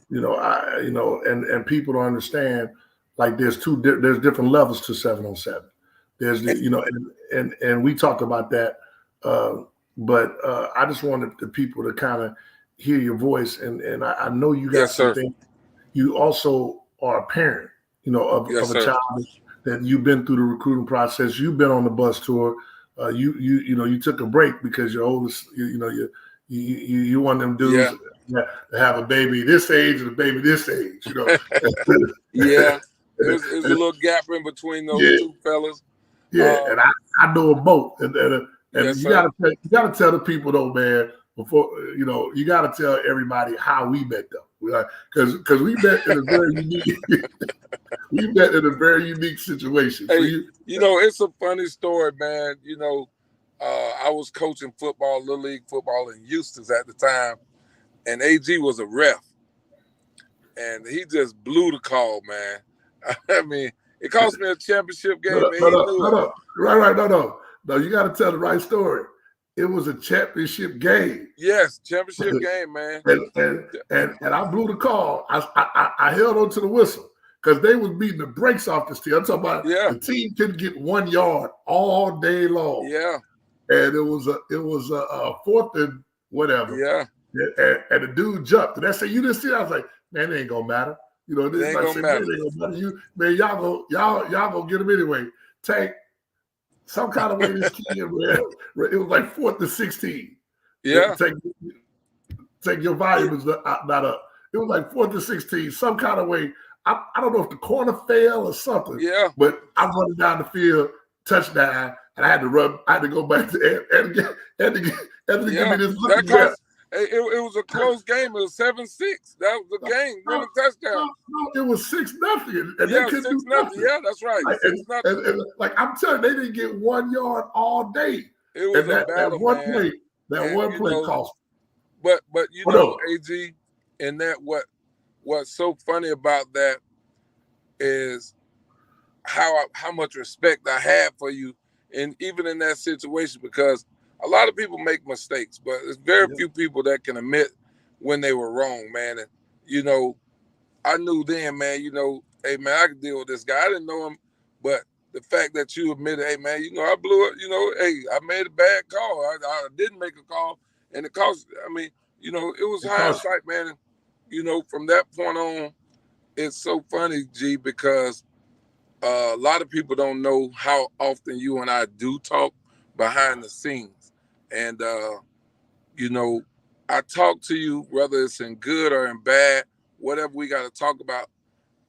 And people don't understand, like there's different levels to 7-on-7. There's and we talked about that, but I just wanted the people to kind of hear your voice, and I know you got something. You also are a parent, of a child that you've been through the recruiting process. You've been on the bus tour. You took a break because your oldest, you one of them dudes to have a baby this age and a baby this age, Yeah, there's a little gap in between those two fellas. Yeah, and I know them both, and you gotta tell the people though, man. Before you gotta tell everybody how we met though, because we met in a very unique situation. Hey, it's a funny story, man. I was coaching football, little league football in Eustis at the time, and AG was a ref, and he just blew the call, man. I mean, it cost me a championship game. No. You got to tell the right story. It was a championship game. Yes, championship game, man. and I blew the call. I held on to the whistle because they was beating the brakes off this team. I'm talking about the team couldn't get 1 yard all day long. Yeah. And it was a fourth and whatever. Yeah. And the dude jumped. And I said, "You didn't see that?" I was like, man, it ain't gonna matter. You know, It ain't gonna matter. Man, it ain't gonna matter. Y'all gonna get him anyway. Tank, some kind of way this kid, man, it was like 4th to 16. Yeah. Take your volume is not up. It was like 4th to 16. Some kind of way. I don't know if the corner fell or something. Yeah. But I'm running down the field, touchdown, and I had to go back to Anthony give me this look. It was a close game. It was 7-6. That was the game, winning touchdown. No, it was 6-0. And yeah, they couldn't do 6-0. nothing. Yeah, that's right. And like I'm telling you, they didn't get 1 yard all day. It was that one play cost. But you know, AG, and that what's so funny about that is how much respect I have for you, and even in that situation, because a lot of people make mistakes, but there's very few people that can admit when they were wrong, man. And you know, I knew then, man, you know, hey man, I could deal with this guy. I didn't know him, but the fact that you admitted, hey man, you know, I blew it, you know, hey, I made a bad call. I didn't make a call, and it cost. I mean, you know, it was hindsight, man. And, you know, from that point on, it's so funny, G, because a lot of people don't know how often you and I do talk behind the scenes. And, you know, I talk to you, whether it's in good or in bad, whatever we got to talk about.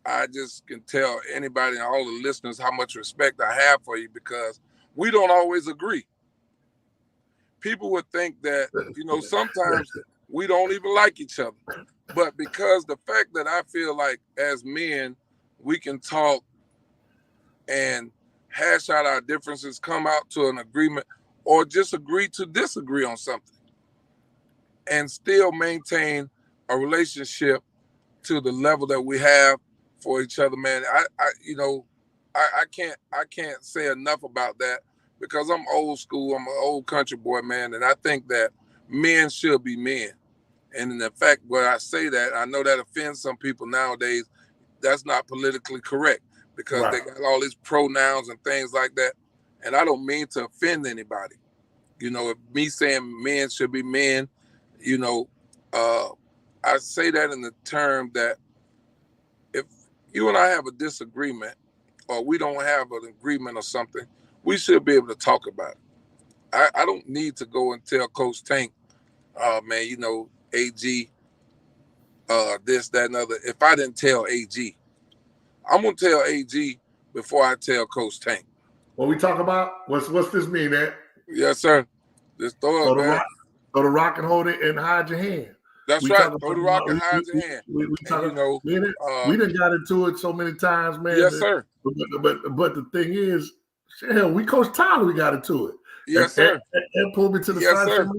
I just can tell anybody and all the listeners how much respect I have for you, because we don't always agree. People would think that, you know, sometimes we don't even like each other. But because the fact that I feel like as men, we can talk and hash out our differences, come out to an agreement, or just agree to disagree on something and still maintain a relationship to the level that we have for each other, man. I can't say enough about that, because I'm old school. I'm an old country boy, man. And I think that men should be men. And in the fact where I say that, I know that offends some people nowadays. That's not politically correct, because they got all these pronouns and things like that. And I don't mean to offend anybody. You know, if me saying men should be men, you know, I say that in the term that if you and I have a disagreement, or we don't have an agreement or something, we should be able to talk about it. I don't need to go and tell Coach Tank, man, you know, AG, this, that, and other. If I didn't tell AG, I'm gonna tell AG before I tell Coach Tank. What we talk about? What's this mean, man? Yes, sir. Just throw it, man. Throw the rock and hold it and hide your hand. That's right. Throw the rock and hide your hand. We done got into it so many times, man. Yes, sir. But the thing is, hell, we Coach Tyler, we got into it. Yes, sir. And pulled me to the side. Sir.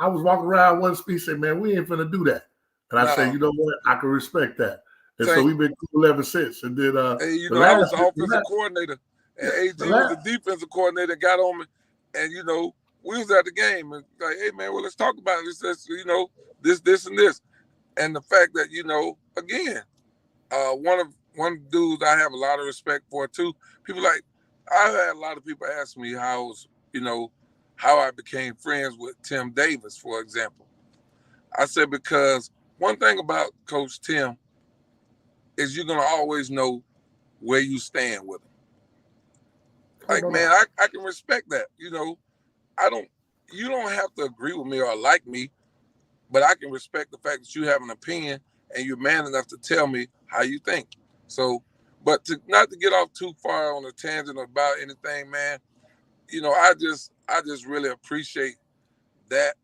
I was walking around one speech, said, man, we ain't finna do that. And I said, you know what? I can respect that. And so we've been cool ever since. And then hey, you know, I was the offensive coordinator, and AG was the defensive coordinator, got on me, and you know, we was at the game and like, hey man, well, let's talk about it. It's just, you know, this and this. And the fact that, you know, again, one dude I have a lot of respect for too. People like, I've had a lot of people ask me how I became friends with Tim Davis, for example. I said, because one thing about Coach Tim is you're gonna always know where you stand with him. Like, man, I can respect that. You know, you don't have to agree with me or like me, but I can respect the fact that you have an opinion and you're man enough to tell me how you think. So, but not to get off too far on a tangent about anything, man, you know, I just really appreciate that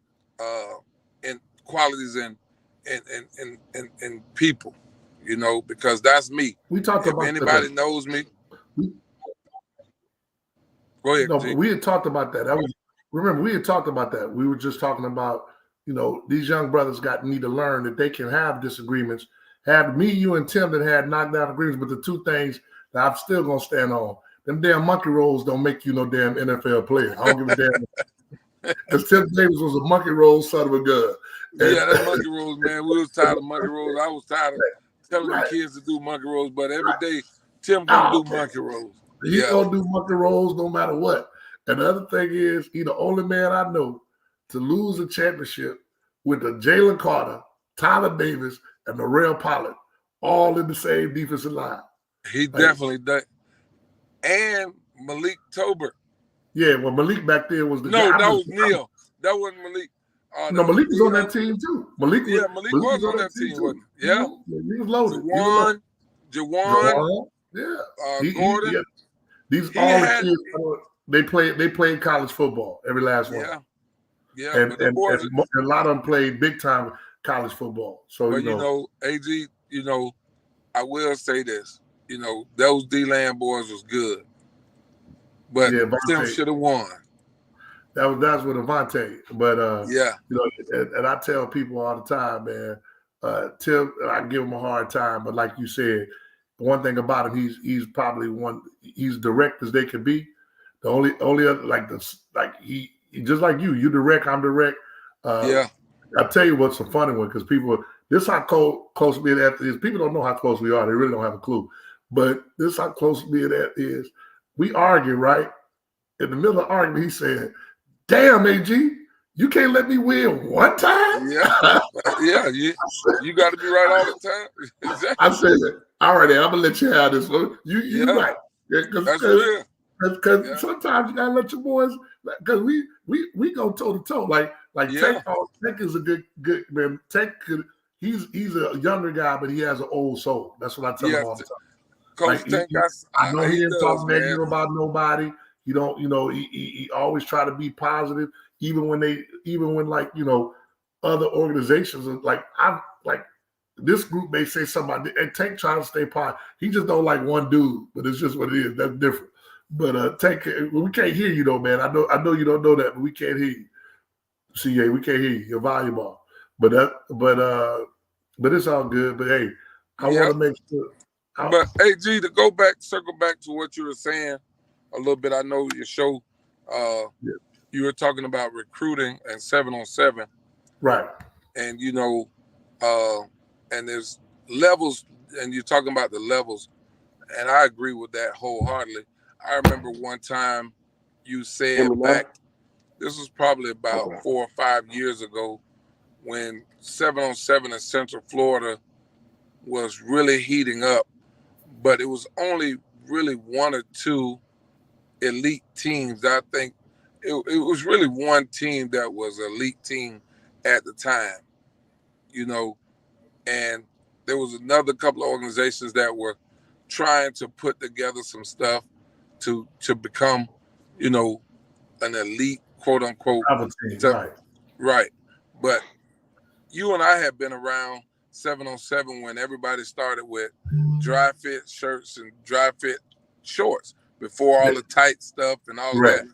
in qualities in people, you know, because that's me. We talked about anybody knows me. Go ahead. No, but we had talked about that. Remember, we had talked about that. We were just talking about, you know, these young brothers need to learn that they can have disagreements. Have me, you, and Tim that had knockdown agreements, but the two things that I'm still gonna stand on, them damn monkey rolls don't make you no damn NFL player. I don't give a damn. Because Tim Davis was a monkey roll son of a gun. Yeah, that monkey rolls, man. We was tired of monkey rolls. I was tired of telling the kids to do monkey rolls, but every day Tim gonna do monkey rolls. He's gonna do monkey rolls no matter what. And the other thing is, he's the only man I know to lose a championship with a Jalen Carter, Tyler Davis, and Norrell Pollard, all in the same defensive line. He definitely did. And Malik Tolbert. Yeah, well, Malik back there was the No, guy. that was Neil. That wasn't Malik. No, Malik was on that team too. Malik was on that team, wasn't he? Yeah. He was loaded. Jawan. Yeah. Gordon. These all the kids. They played college football. Every last one. Yeah. And a lot of them played big time college football. So but AG, I will say this. Those D-Land boys was good. But Tim should have won. That's with Avante. But and I tell people all the time, man, Tim, I give him a hard time, but like you said, one thing about him, he's probably he's direct as they can be. The only other he just like you direct, I'm direct. I'll tell you what's a funny one, because this is how close me and that is. People don't know how close we are. They really don't have a clue. But this is how close me and that is. We argue, right? In the middle of the argument, he said, "Damn, AG, you can't let me win one time?" Yeah. You got to be right all the time. Exactly. I said, "All right, I'm gonna let you have this one. You right? That's real. Because sometimes you gotta let your boys, because we go toe to toe. Like Tech is a good man. Tech he's a younger guy, but he has an old soul. That's what I tell him all the time. Coach Tank, I know he didn't talk negative about nobody. He don't, he always try to be positive, even when other organizations are this group may say something, and Tank trying to stay positive. He just don't like one dude, but it's just what it is. That's different. But Tank, we can't hear you though, man. I know you don't know that, but we can't hear you. CA, we can't hear you. Your volume off. But it's all good. But hey, I want to make sure. But AG, to circle back to what you were saying a little bit. I know your show, you were talking about recruiting and 7-on-7. Right. And, and there's levels, and you're talking about the levels, and I agree with that wholeheartedly. I remember one time you said this was probably about 4 or 5 years ago, when 7-on-7 in Central Florida was really heating up, but it was only really 1 or 2 elite teams. I think it was really one team that was an elite team at the time, and there was another couple of organizations that were trying to put together some stuff to become, an elite, quote unquote. Right. But you and I have been around 7-on-7 when everybody started with dry fit shirts and dry fit shorts before all the tight stuff and all that.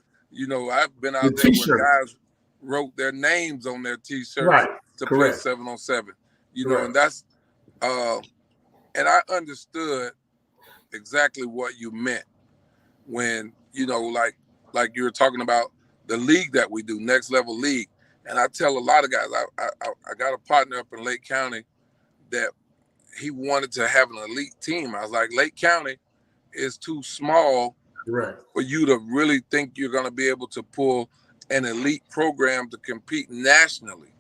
I've been out there where guys wrote their names on their T-shirts to play 7-on-7. And that's and I understood exactly what you meant when like you were talking about the league that we do, Next Level League. And I tell a lot of guys, I got a partner up in Lake County that he wanted to have an elite team. I was like, Lake County is too small for you to really think you're going to be able to pull an elite program to compete nationally.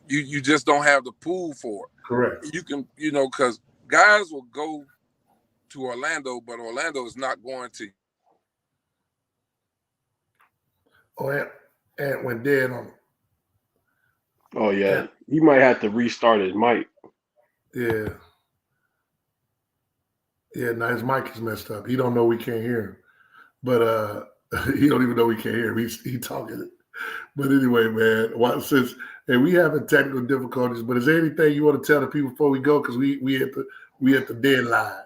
You just don't have the pool for it. Correct. You can, because guys will go to Orlando, but Orlando is not going to. Oh, Ant went dead on him. Oh, yeah. He might have to restart his mic. Yeah. Yeah, now his mic is messed up. He don't know we can't hear him. But he don't even know we can't hear him. He talking. But anyway, man, we having technical difficulties, but is there anything you want to tell the people before we go? Because we at the deadline.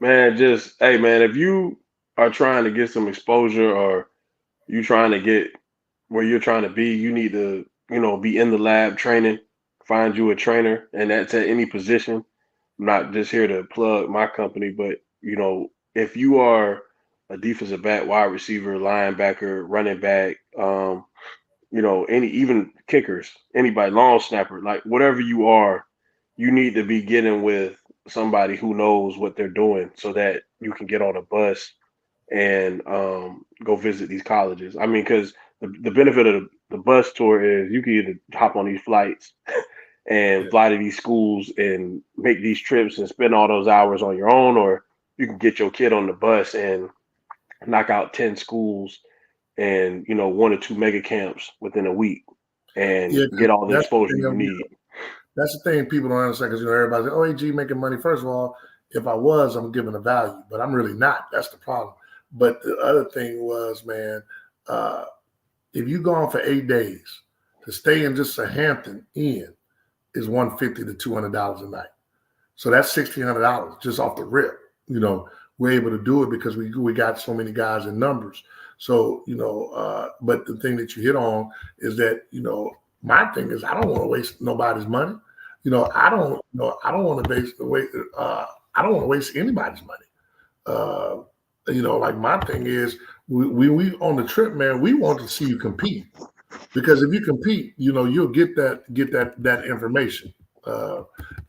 Man, hey man, if you are trying to get some exposure or you trying to get where you're trying to be, you need to, be in the lab training, find you a trainer, and that's at any position. I'm not just here to plug my company, but if you are a defensive back, wide receiver, linebacker, running back, even kickers, anybody, long snapper, like whatever you are, you need to be getting with somebody who knows what they're doing so that you can get on a bus and go visit these colleges. I mean, because the benefit of the bus tour is you can either hop on these flights and fly to these schools and make these trips and spend all those hours on your own, or you can get your kid on the bus and knock out 10 schools and, 1 or 2 mega camps within a week and get all the exposure you need. That's the thing people don't understand, because everybody's like, oh, AG making money. First of all, if I was, I'm giving a value, but I'm really not. That's the problem. But the other thing was, man, if you gone for 8 days, to stay in just a Hampton Inn is $150 to $200 a night. So that's $1,600 just off the rip. We're able to do it because we got so many guys in numbers. So, but the thing that you hit on is that, my thing is I don't want to waste nobody's money. I don't want to waste anybody's money. Like my thing is we on the trip, man, we want to see you compete, because if you compete, you'll get that information.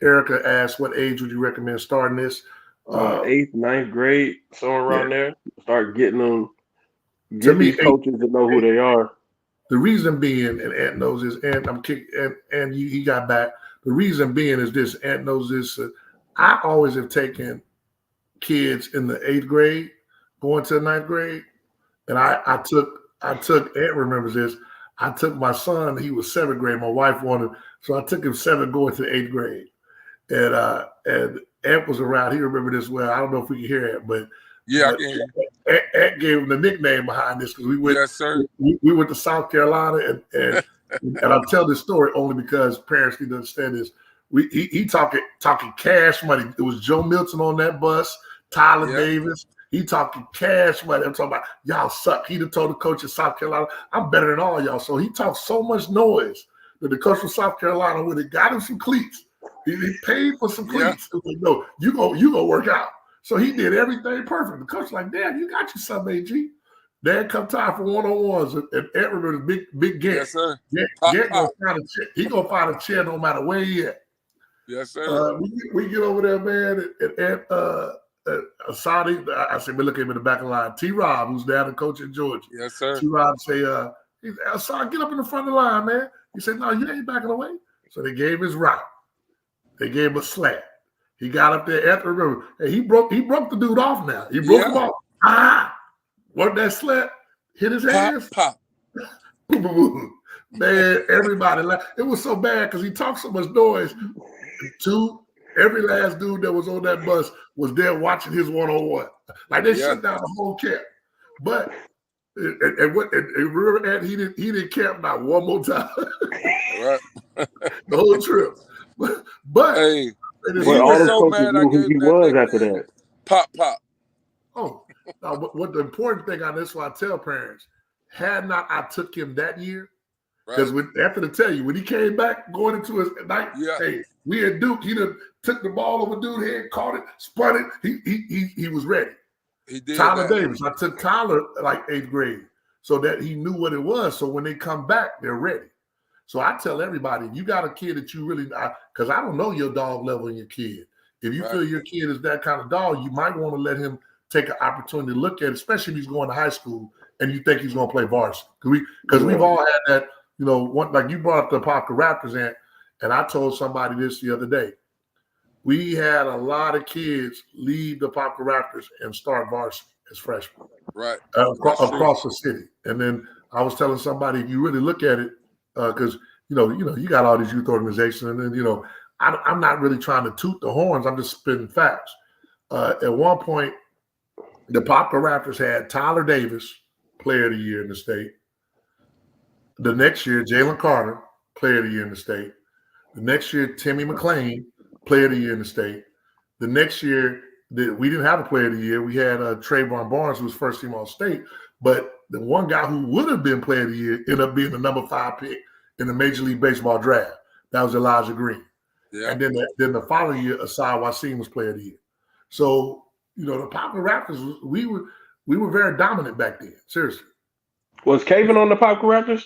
Erica asked, what age would you recommend starting this? 8th, 9th grade, somewhere around there. Start getting them, get these coaches to know who they are. The reason being, and Ant knows this, and he got back. The reason being is this: Ant knows this. I always have taken kids in the 8th grade going to the 9th grade, and I took Ant remembers this. I took my son. He was 7th grade. My wife wanted, so I took him 7 going to the 8th grade, and Ant was around. He remembered this well. I don't know if we can hear it, but yeah, I can hear you. Ant gave him the nickname behind this, because we went. Yes, sir. We went to South Carolina, and I'll tell this story only because parents need to understand this. He talking cash money. It was Joe Milton on that bus, Tyler Davis. He talking cash money. I'm talking about y'all suck. He done told the coach in South Carolina, I'm better than all y'all. So he talked so much noise that the coach from South Carolina, when it got him some cleats, he paid for some cleats. He was like, no, you go work out. So he did everything perfect. The coach was like, Dad, you got your son, AG. Dad come time for one-on-ones, and Ant remembers big Gant. Yes, sir. Gant gonna find a chair. He gonna find a chair no matter where he at. Yes, sir. We get over there, man, and Asadi, I said, we look at him in the back of the line. T-Rob, who's down the coach in Georgia. Yes, sir. T-Rob say, Asadi, get up in the front of the line, man. He said, no, you ain't backing away. So they gave his route. They gave him a slap. He got up there after, remember, and he broke the dude off now. He broke him off. Worked that slap, hit his ass. Pop. Boom, boom, boom. Man, everybody laughed. It was so bad because he talked so much noise. Every last dude that was on that bus was there watching his one-on-one. Like they shut down the whole camp. But remember, Ed, he didn't camp not one more time. Right. The whole trip. But hey, he was so mad I gave him that after that. Pop. Oh, now, what the important thing on this, why I tell parents, had not I took him that year, because after to tell you, when he came back going into his night, hey, we had Duke, he done took the ball over dude's head, caught it, spun it, he was ready. He did. Tyler Davis, I took Tyler like 8th grade so that he knew what it was. So when they come back, they're ready. So I tell everybody, if you got a kid that you really, because I don't know your dog level in your kid. If you feel your kid is that kind of dog, you might want to let him take an opportunity to look at it, especially if he's going to high school and you think he's going to play varsity. Because we've all had that, one, like you brought up the Parker Raptors, and I told somebody this the other day. We had a lot of kids leave the Parker Raptors and start varsity as freshmen. Right. Across the city. And then I was telling somebody, if you really look at it, because, you got all these youth organizations, and then, I'm not really trying to toot the horns. I'm just spitting facts. At one point, the Parker Raptors had Tyler Davis, Player of the Year in the state. The next year, Jalen Carter, Player of the Year in the state. The next year, Timmy McClain, Player of the Year in the state. The next year, we didn't have a Player of the Year. We had Trayvon Barnes, who was first team All-State. But the one guy who would have been Player of the Year ended up being the number 5 pick in the Major League Baseball draft. That was Elijah Green. Yeah. And then the following year, Asai Wasim was Player of the Year. So, the Parker Raptors, we were very dominant back then. Seriously. Was Caven on the Parker Raptors?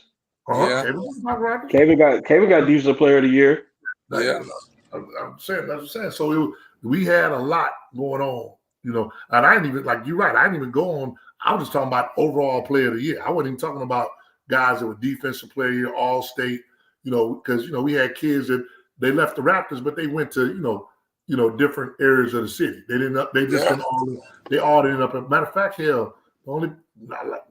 Yeah. Caven on the Parker Raptors? Caven got Defensive Player of the Year. Yeah. I'm saying, that's what I'm saying. So we had a lot going on, and I didn't even, like you're right, I didn't even go on. I was just talking about overall Player of the Year. I wasn't even talking about guys that were Defensive Player of the Year, All-State, because, we had kids that they left the Raptors, but they went to different areas of the city. They didn't. They just didn't all. They all ended up. Matter of fact, hell, none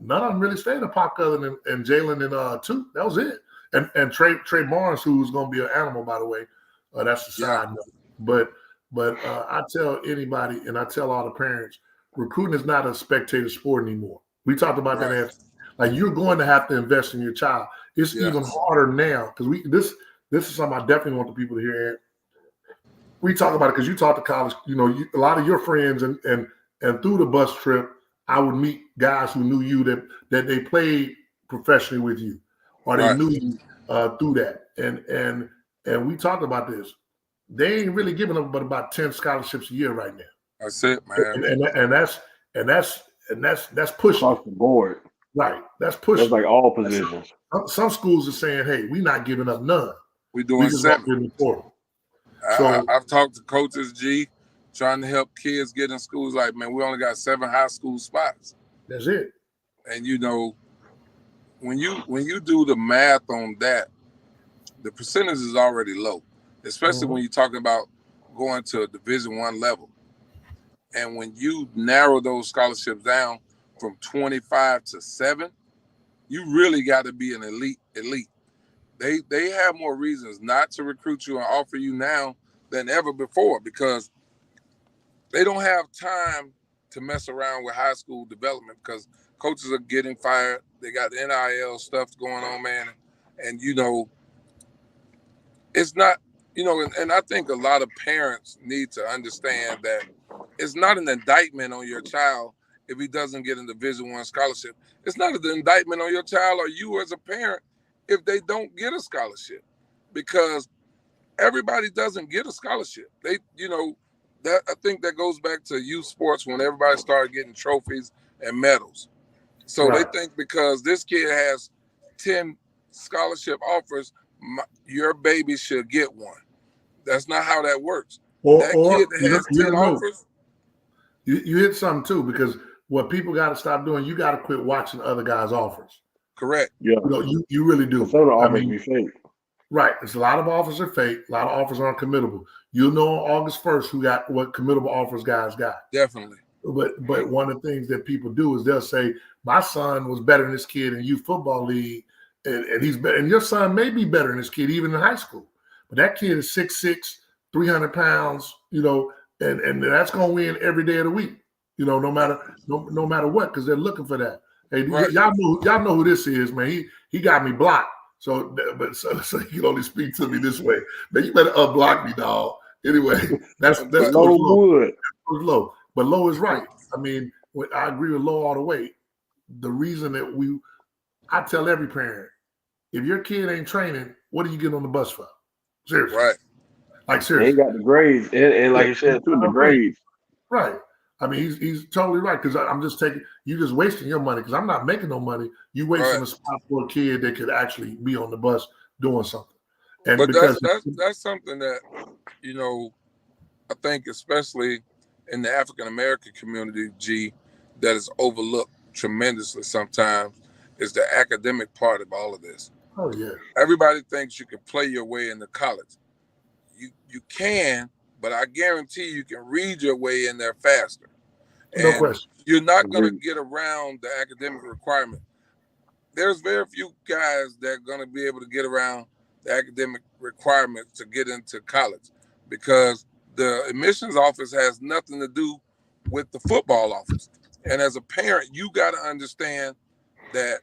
of them really stayed in Park other than Jalen and two. That was it. And Trey Barnes, who's going to be an animal, by the way. That's the side note. But I tell anybody, and I tell all the parents, recruiting is not a spectator sport anymore. We talked about that. Like, you're going to have to invest in your child. It's even harder now because this is something I definitely want the people to hear. Ed. We talk about it because you talk to college. A lot of your friends and through the bus trip, I would meet guys who knew you that they played professionally with you, or they knew you through that. And we talked about this. They ain't really giving up but about 10 scholarships a year right now. That's it, man. And that's pushing across the board. Right. That's pushing. That's like all positions. Some schools are saying, "Hey, we're not giving up none. We're doing seven." So I've talked to coaches, G, trying to help kids get in schools. Like, man, we only got 7 high school spots. That's it. And when you do the math on that, the percentage is already low, especially when you're talking about going to a Division I level. And when you narrow those scholarships down from 25 to 7, you really got to be an elite. They have more reasons not to recruit you and offer you now than ever before, because they don't have time to mess around with high school development, because coaches are getting fired. They got NIL stuff going on, man. And, it's not, and I think a lot of parents need to understand that it's not an indictment on your child if he doesn't get a Division I scholarship. It's not an indictment on your child or you as a parent if they don't get a scholarship, because everybody doesn't get a scholarship. They, that I think that goes back to youth sports when everybody started getting trophies and medals. So they think because this kid has 10 scholarship offers, your baby should get one. That's not how that works. That kid that has 10 offers. You hit something too, because what people got to stop doing, you got to quit watching other guys' offers. Correct. Yeah. You really do. Some of the offers be fake. Right. There's a lot of offers are fake. A lot of offers aren't committable. You'll know on August 1st what committable offers guys got. Definitely. But one of the things that people do is they'll say, my son was better than this kid in youth football league, and he's better. And your son may be better than this kid even in high school. But that kid is 6'6", 300 pounds, and that's going to win every day of the week, no matter what, because they're looking for that. Hey, y'all know who this is, man. He got me blocked. So he can only speak to me this way. Man, you better unblock me, dog. Anyway, that's low. Low. But Low is right. I mean, I agree with Low all the way. The reason that I tell every parent, if your kid ain't training, what are you getting on the bus for? Seriously. Right. Like, seriously. He got the grades. And like you said, too, the grades. Right. I mean, he's totally right, because I'm just you're just wasting your money, because I'm not making no money. You wasting a spot for a kid that could actually be on the bus doing something. But that's something that, I think especially in the African American community, G, that is overlooked tremendously sometimes, is the academic part of all of this. Oh yeah. Everybody thinks you can play your way into college. You can, but I guarantee you can read your way in there faster. No question. You're not going to get around the academic requirement. There's very few guys that are going to be able to get around the academic requirements to get into college, because the admissions office has nothing to do with the football office. And as a parent, you got to understand that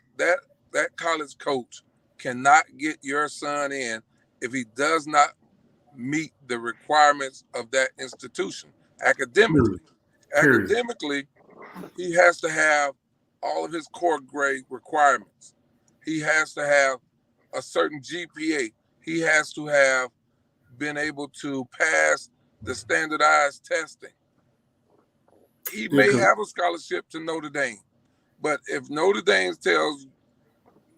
college coach cannot get your son in if he does not meet the requirements of that institution academically. Academically, he has to have all of his core grade requirements. He has to have a certain GPA. He has to have been able to pass the standardized testing. He may have a scholarship to Notre Dame, but if Notre Dame tells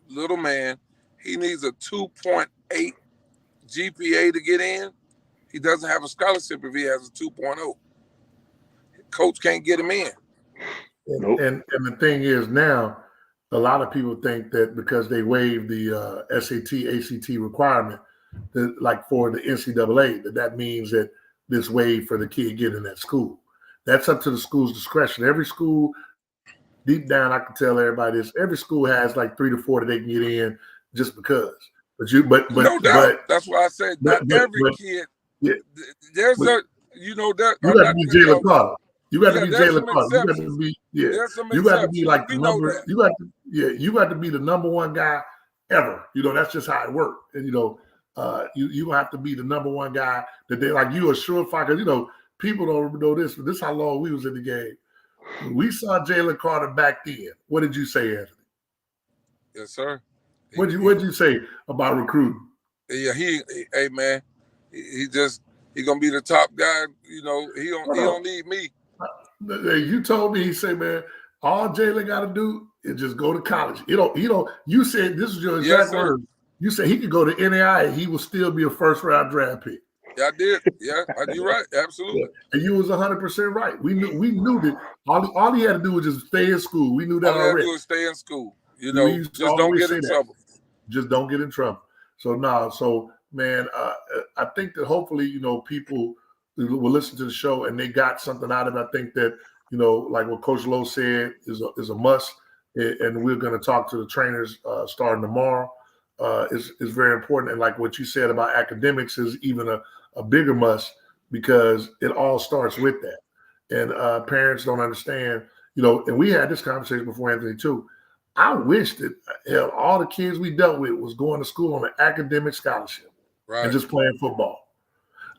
little man he needs a 2.8 GPA to get in, he doesn't have a scholarship if he has a 2.0. Coach can't get him in. And the thing is, now a lot of people think that because they waived the SAT, ACT requirement, like for the NCAA, that means that this way for the kid getting that school. That's up to the school's discretion. Every school, deep down, I can tell everybody this. Every school has like 3 to 4 that they can get in just because. But No doubt. That's why I said not every kid. Yeah, There's but a you know that you got to be Jalen Carter. You got to be there's Jalen some Carter. You got exceptions. to be There's some You got to be exceptions. like We the know number. that. You got to be the number one guy ever. You know, that's just how it works. And you have to be the number one guy that they like. You a surefire. Because people don't know this, but this is how long we was in the game. When we saw Jalen Carter back then, what did you say, Anthony? Yes, sir. What did you say about recruiting? Yeah, hey man, he gonna be the top guy. He don't need me. You told me, he said, man, all Jalen got to do is just go to college. You said, this is your exact word. You said he could go to NAI and he will still be a first-round draft pick. Yeah, I did. Yeah, you're right. Absolutely. Yeah. And you was 100% right. We knew that all he had to do was just stay in school. We knew that already. All he had to do was stay in school. Just don't get in trouble. Just don't get in trouble. So man, I think that hopefully, people will listen to the show and they got something out of it. I think that, like what Coach Lowe said is a must. And we're going to talk to the trainers starting tomorrow. Is very important. And like what you said about academics is even a bigger must, because it all starts with that. And parents don't understand, and we had this conversation before, Anthony, too. I wish that all the kids we dealt with was going to school on an academic scholarship, right, and just playing football.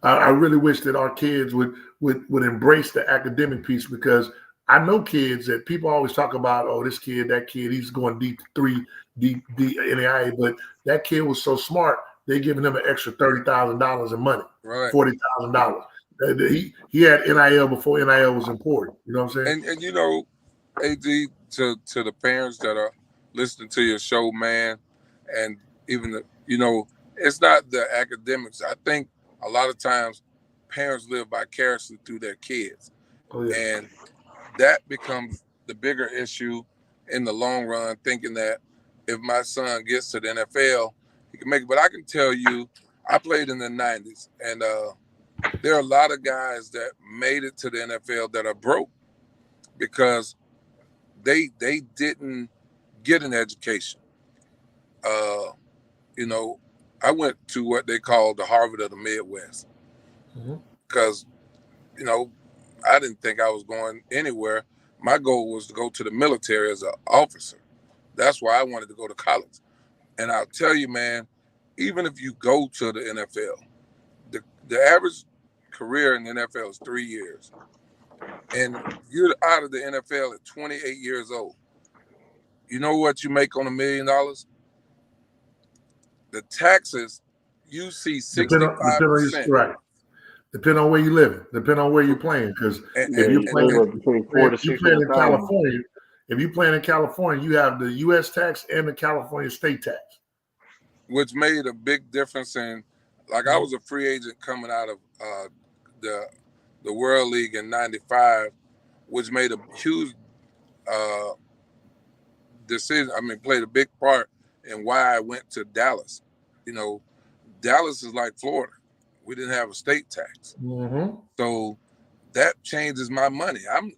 I really wish that our kids would embrace the academic piece, because I know kids that people always talk about, oh, this kid, that kid, he's going deep 3, deep NAIA, but that kid was so smart, they giving him an extra $30,000 in money, right, $40,000. He had NIL before NIL was important. You know what I'm saying? And AD, to the parents that are listening to your show, man, and even it's not the academics. I think a lot of times parents live vicariously through their kids. Oh, yeah. And that becomes the bigger issue in the long run, thinking that if my son gets to the NFL, he can make it. But I can tell you, I played in the 90s, and there are a lot of guys that made it to the NFL that are broke because they didn't get an education. I went to what they call the Harvard of the Midwest, because I didn't think I was going anywhere. My goal was to go to the military as an officer. That's why I wanted to go to college. And I'll tell you, man, even if you go to the NFL, the average career in the NFL is 3 years. And you're out of the NFL at 28 years old. You know what you make on $1 million? The taxes, you see 65%. Right. Depending on where you live, depending on where you're playing. Because if you're playing in California, you have the U.S. tax and the California state tax, which made a big difference in. Like, I was a free agent coming out of the World League in '95, which made a huge decision. I mean, played a big part in why I went to Dallas. Dallas is like Florida. We didn't have a state tax, so that changes my money. I'm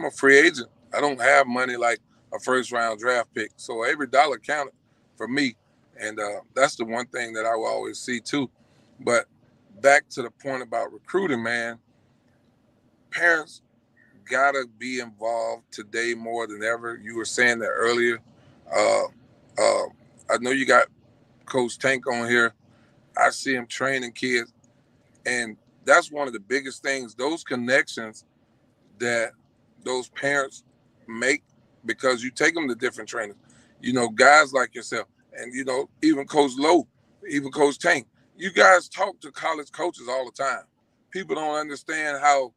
a free agent. I don't have money like a first round draft pick, so every dollar counted for me, and that's the one thing that I will always see too. But back to the point about recruiting, man, parents gotta be involved today more than ever. You were saying that earlier. I know you got Coach Tank on here. I see him training kids, and that's one of the biggest things, those connections that those parents make, because you take them to different trainers, guys like yourself, and even Coach Lowe, even Coach Tank. You guys talk to college coaches all the time. People don't understand how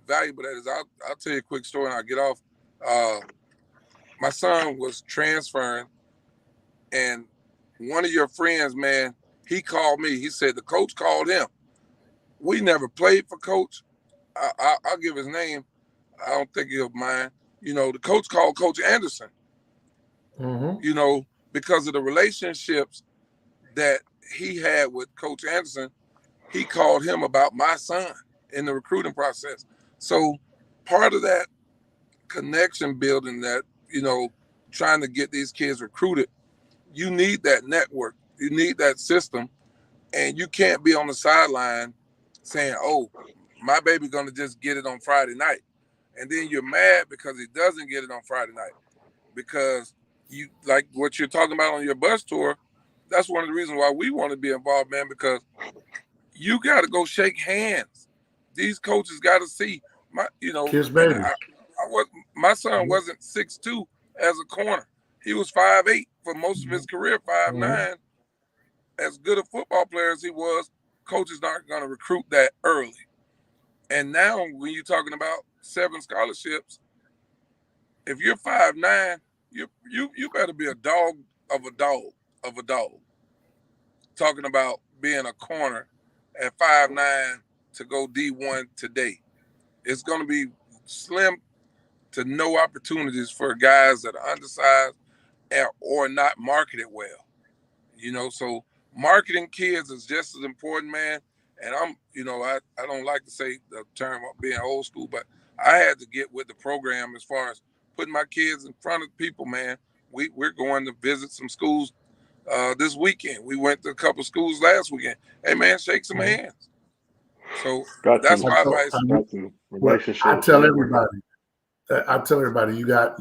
valuable that is. I'll tell you a quick story and I'll get off. My son was transferring, and one of your friends, man, he called me. He said the coach called him. We never played for Coach. I'll give his name. I don't think he'll mind. The coach called Coach Anderson. Because of the relationships that he had with Coach Anderson, he called him about my son in the recruiting process. So part of that connection building, that, trying to get these kids recruited, you need that network. You need that system. And you can't be on the sideline saying, oh, my baby going to just get it on Friday night. And then you're mad because he doesn't get it on Friday night. Because you, like what you're talking about on your bus tour, that's one of the reasons why we want to be involved, man, because you got to go shake hands. These coaches got to see Kiss baby. My son wasn't 6'2" as a corner. He was 5'8" for most of his career, 5'9". As good a football player as he was, coaches aren't going to recruit that early. And now when you're talking about 7 scholarships, if you're 5'9", you better be a dog of a dog. Talking about being a corner at 5'9" to go D1 today. It's going to be slim to no opportunities for guys that are undersized or not marketed well. So marketing kids is just as important, man. And I don't like to say the term of being old school, but I had to get with the program as far as putting my kids in front of people, man. We're going to visit some schools this weekend. We went to a couple schools last weekend. Hey, man, shake some hands. So that's my advice. I tell everybody, you got,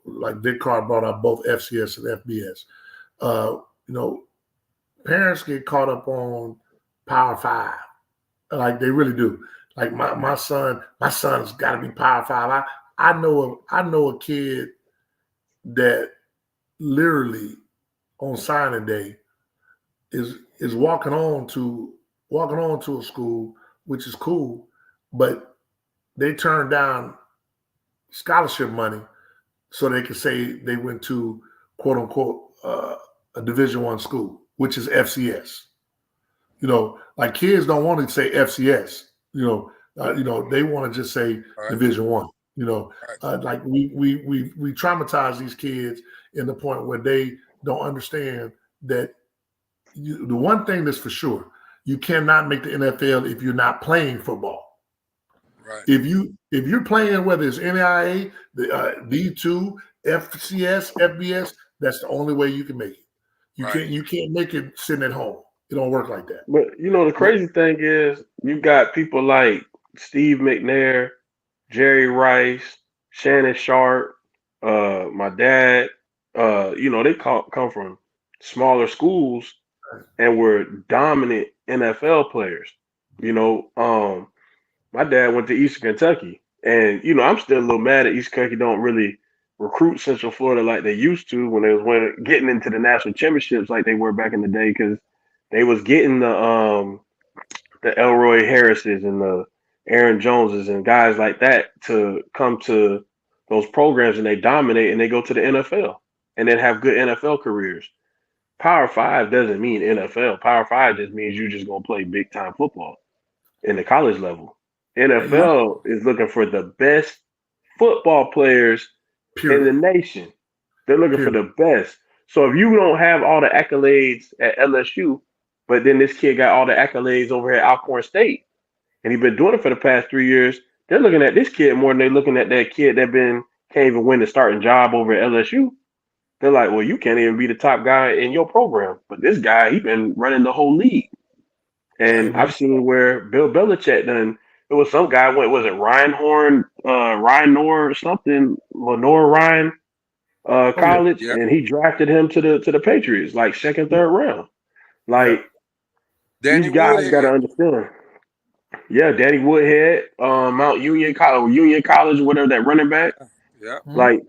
like Vic Carr brought up both FCS and FBS. Parents get caught up on Power 5. Like they really do. Like my son's got to be Power 5. I know a kid that literally on signing day is walking on to a school, which is cool, but they turned down scholarship money so they could say they went to quote unquote a Division I school, which is FCS. Like kids don't want to say FCS. They want to just say Division I. Like we traumatize these kids in the point where they don't understand that the one thing that's for sure, you cannot make the NFL if you're not playing football. Right. If you're playing, whether it's NAIA, the D2, FCS, FBS, that's the only way you can make it. You can't make it sitting at home. It don't work like that. But the crazy thing is, you got people like Steve McNair, Jerry Rice, Shannon Sharp, my dad. They come from smaller schools and were dominant NFL players. My dad went to Eastern Kentucky, and I'm still a little mad at Eastern Kentucky don't really recruit Central Florida like they used to when they was getting into the national championships like they were back in the day, because they was getting the Elroy Harrises and the Aaron Joneses and guys like that to come to those programs, and they dominate and they go to the NFL and then have good NFL careers. Power 5 doesn't mean NFL. Power 5 just means you're just gonna play big time football in the college level. NFL is looking for the best football players in the nation. They're looking for the best. So if you don't have all the accolades at LSU, but then this kid got all the accolades over at Alcorn State, and he's been doing it for the past 3 years, they're looking at this kid more than they're looking at that kid that can't even win the starting job over at LSU. They're like, well, you can't even be the top guy in your program, but this guy, he's been running the whole league. And I've seen where Bill Belichick done. It was some guy. What was it? Lenore something. Lenore Ryan College, and he drafted him to the Patriots, like second, third round. Like these guys got to understand. Yeah, Danny Woodhead, Mount Union College, whatever, that running back. Yeah. Like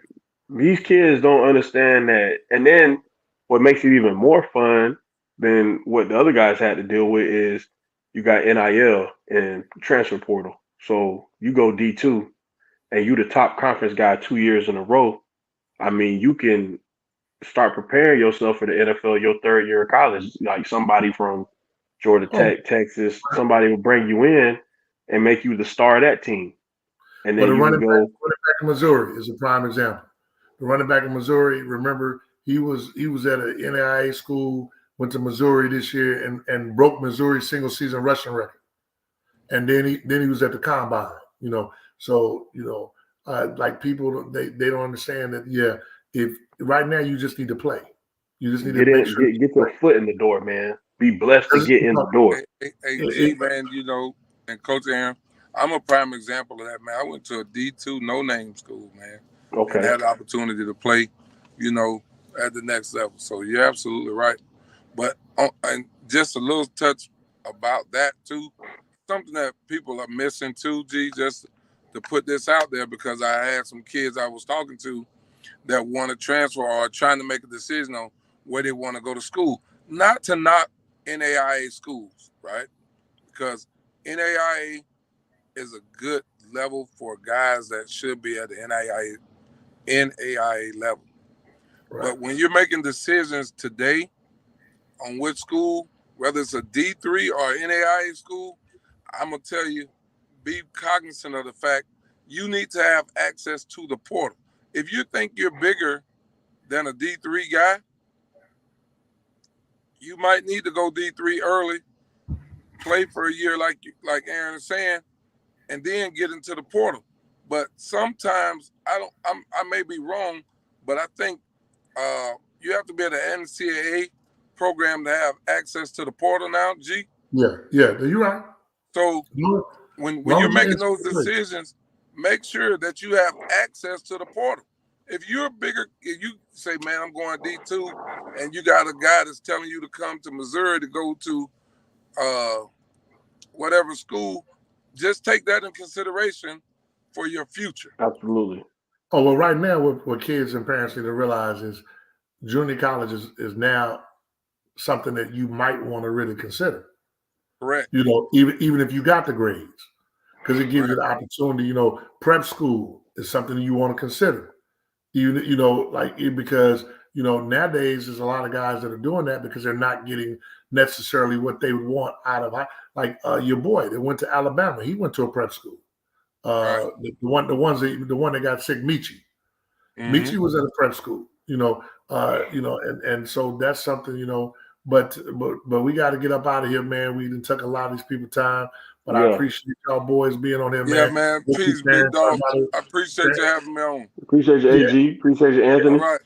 these kids don't understand that. And then what makes it even more fun than what the other guys had to deal with is you got NIL and transfer portal. So you go D2 and you the top conference guy 2 years in a row. I mean, you can start preparing yourself for the NFL your third year of college. Like somebody from Georgia Tech, Texas, somebody will bring you in and make you the star of that team. And then the you running can go. back in Missouri is a prime example. The running back in Missouri, remember, he was at an NAIA school went to Missouri this year and broke Missouri's single season rushing record. And then he was at the combine, So, like people, they don't understand that. Yeah, if right now you just need to play, you just need Get to make in, sure get your foot in the door, man. Be blessed to get in the door. Hey, G, man, and Coach Aaron, I'm a prime example of that, man. I went to a D2 no-name school, man, and Okay. had the opportunity to play, at the next level. So you're absolutely right. But and just a little touch about that too, something that people are missing too, G, just to put this out there, because I had some kids I was talking to that want to transfer or trying to make a decision on where they want to go to school. Not to knock NAIA schools, right? Because NAIA is a good level for guys that should be at the NAIA level. Right. But when you're making decisions today on which school, whether it's a D3 or NAIA school, I'm going to tell you, be cognizant of the fact you need to have access to the portal. If you think you're bigger than a D3 guy, you might need to go D3 early, play for a year like Aaron is saying, and then get into the portal. But sometimes I may be wrong, but I think you have to be at an NCAA program to have access to the portal now, G. Yeah, you're right. So when you're making those decisions, make sure that you have access to the portal. If you're bigger, if you say, man, I'm going D2, and you got a guy that's telling you to come to Missouri to go to whatever school, just take that in consideration for your future. Absolutely. Oh, well, right now, what kids and parents need to realize is junior college is now something that you might want to really consider. Correct. Even if you got the grades, because it gives you the opportunity. Prep school is something you want to consider. Because nowadays there's a lot of guys that are doing that because they're not getting necessarily what they would want out of your boy that went to Alabama. He went to a prep school. The one that got sick, Michi. Mm-hmm. Michi was at a prep school. And so that's something. But we got to get up out of here, man. We done took a lot of these people time. But I appreciate y'all boys being on here, man. Yeah, man. Peace, big dog. I appreciate you having me on. Appreciate you, AG. Appreciate you, Anthony. All right,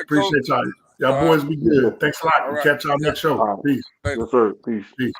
appreciate Coach. y'all. Y'all boys be good. Thanks a lot. All We'll right. catch y'all next show. All right. Peace. Yes, sir. Peace.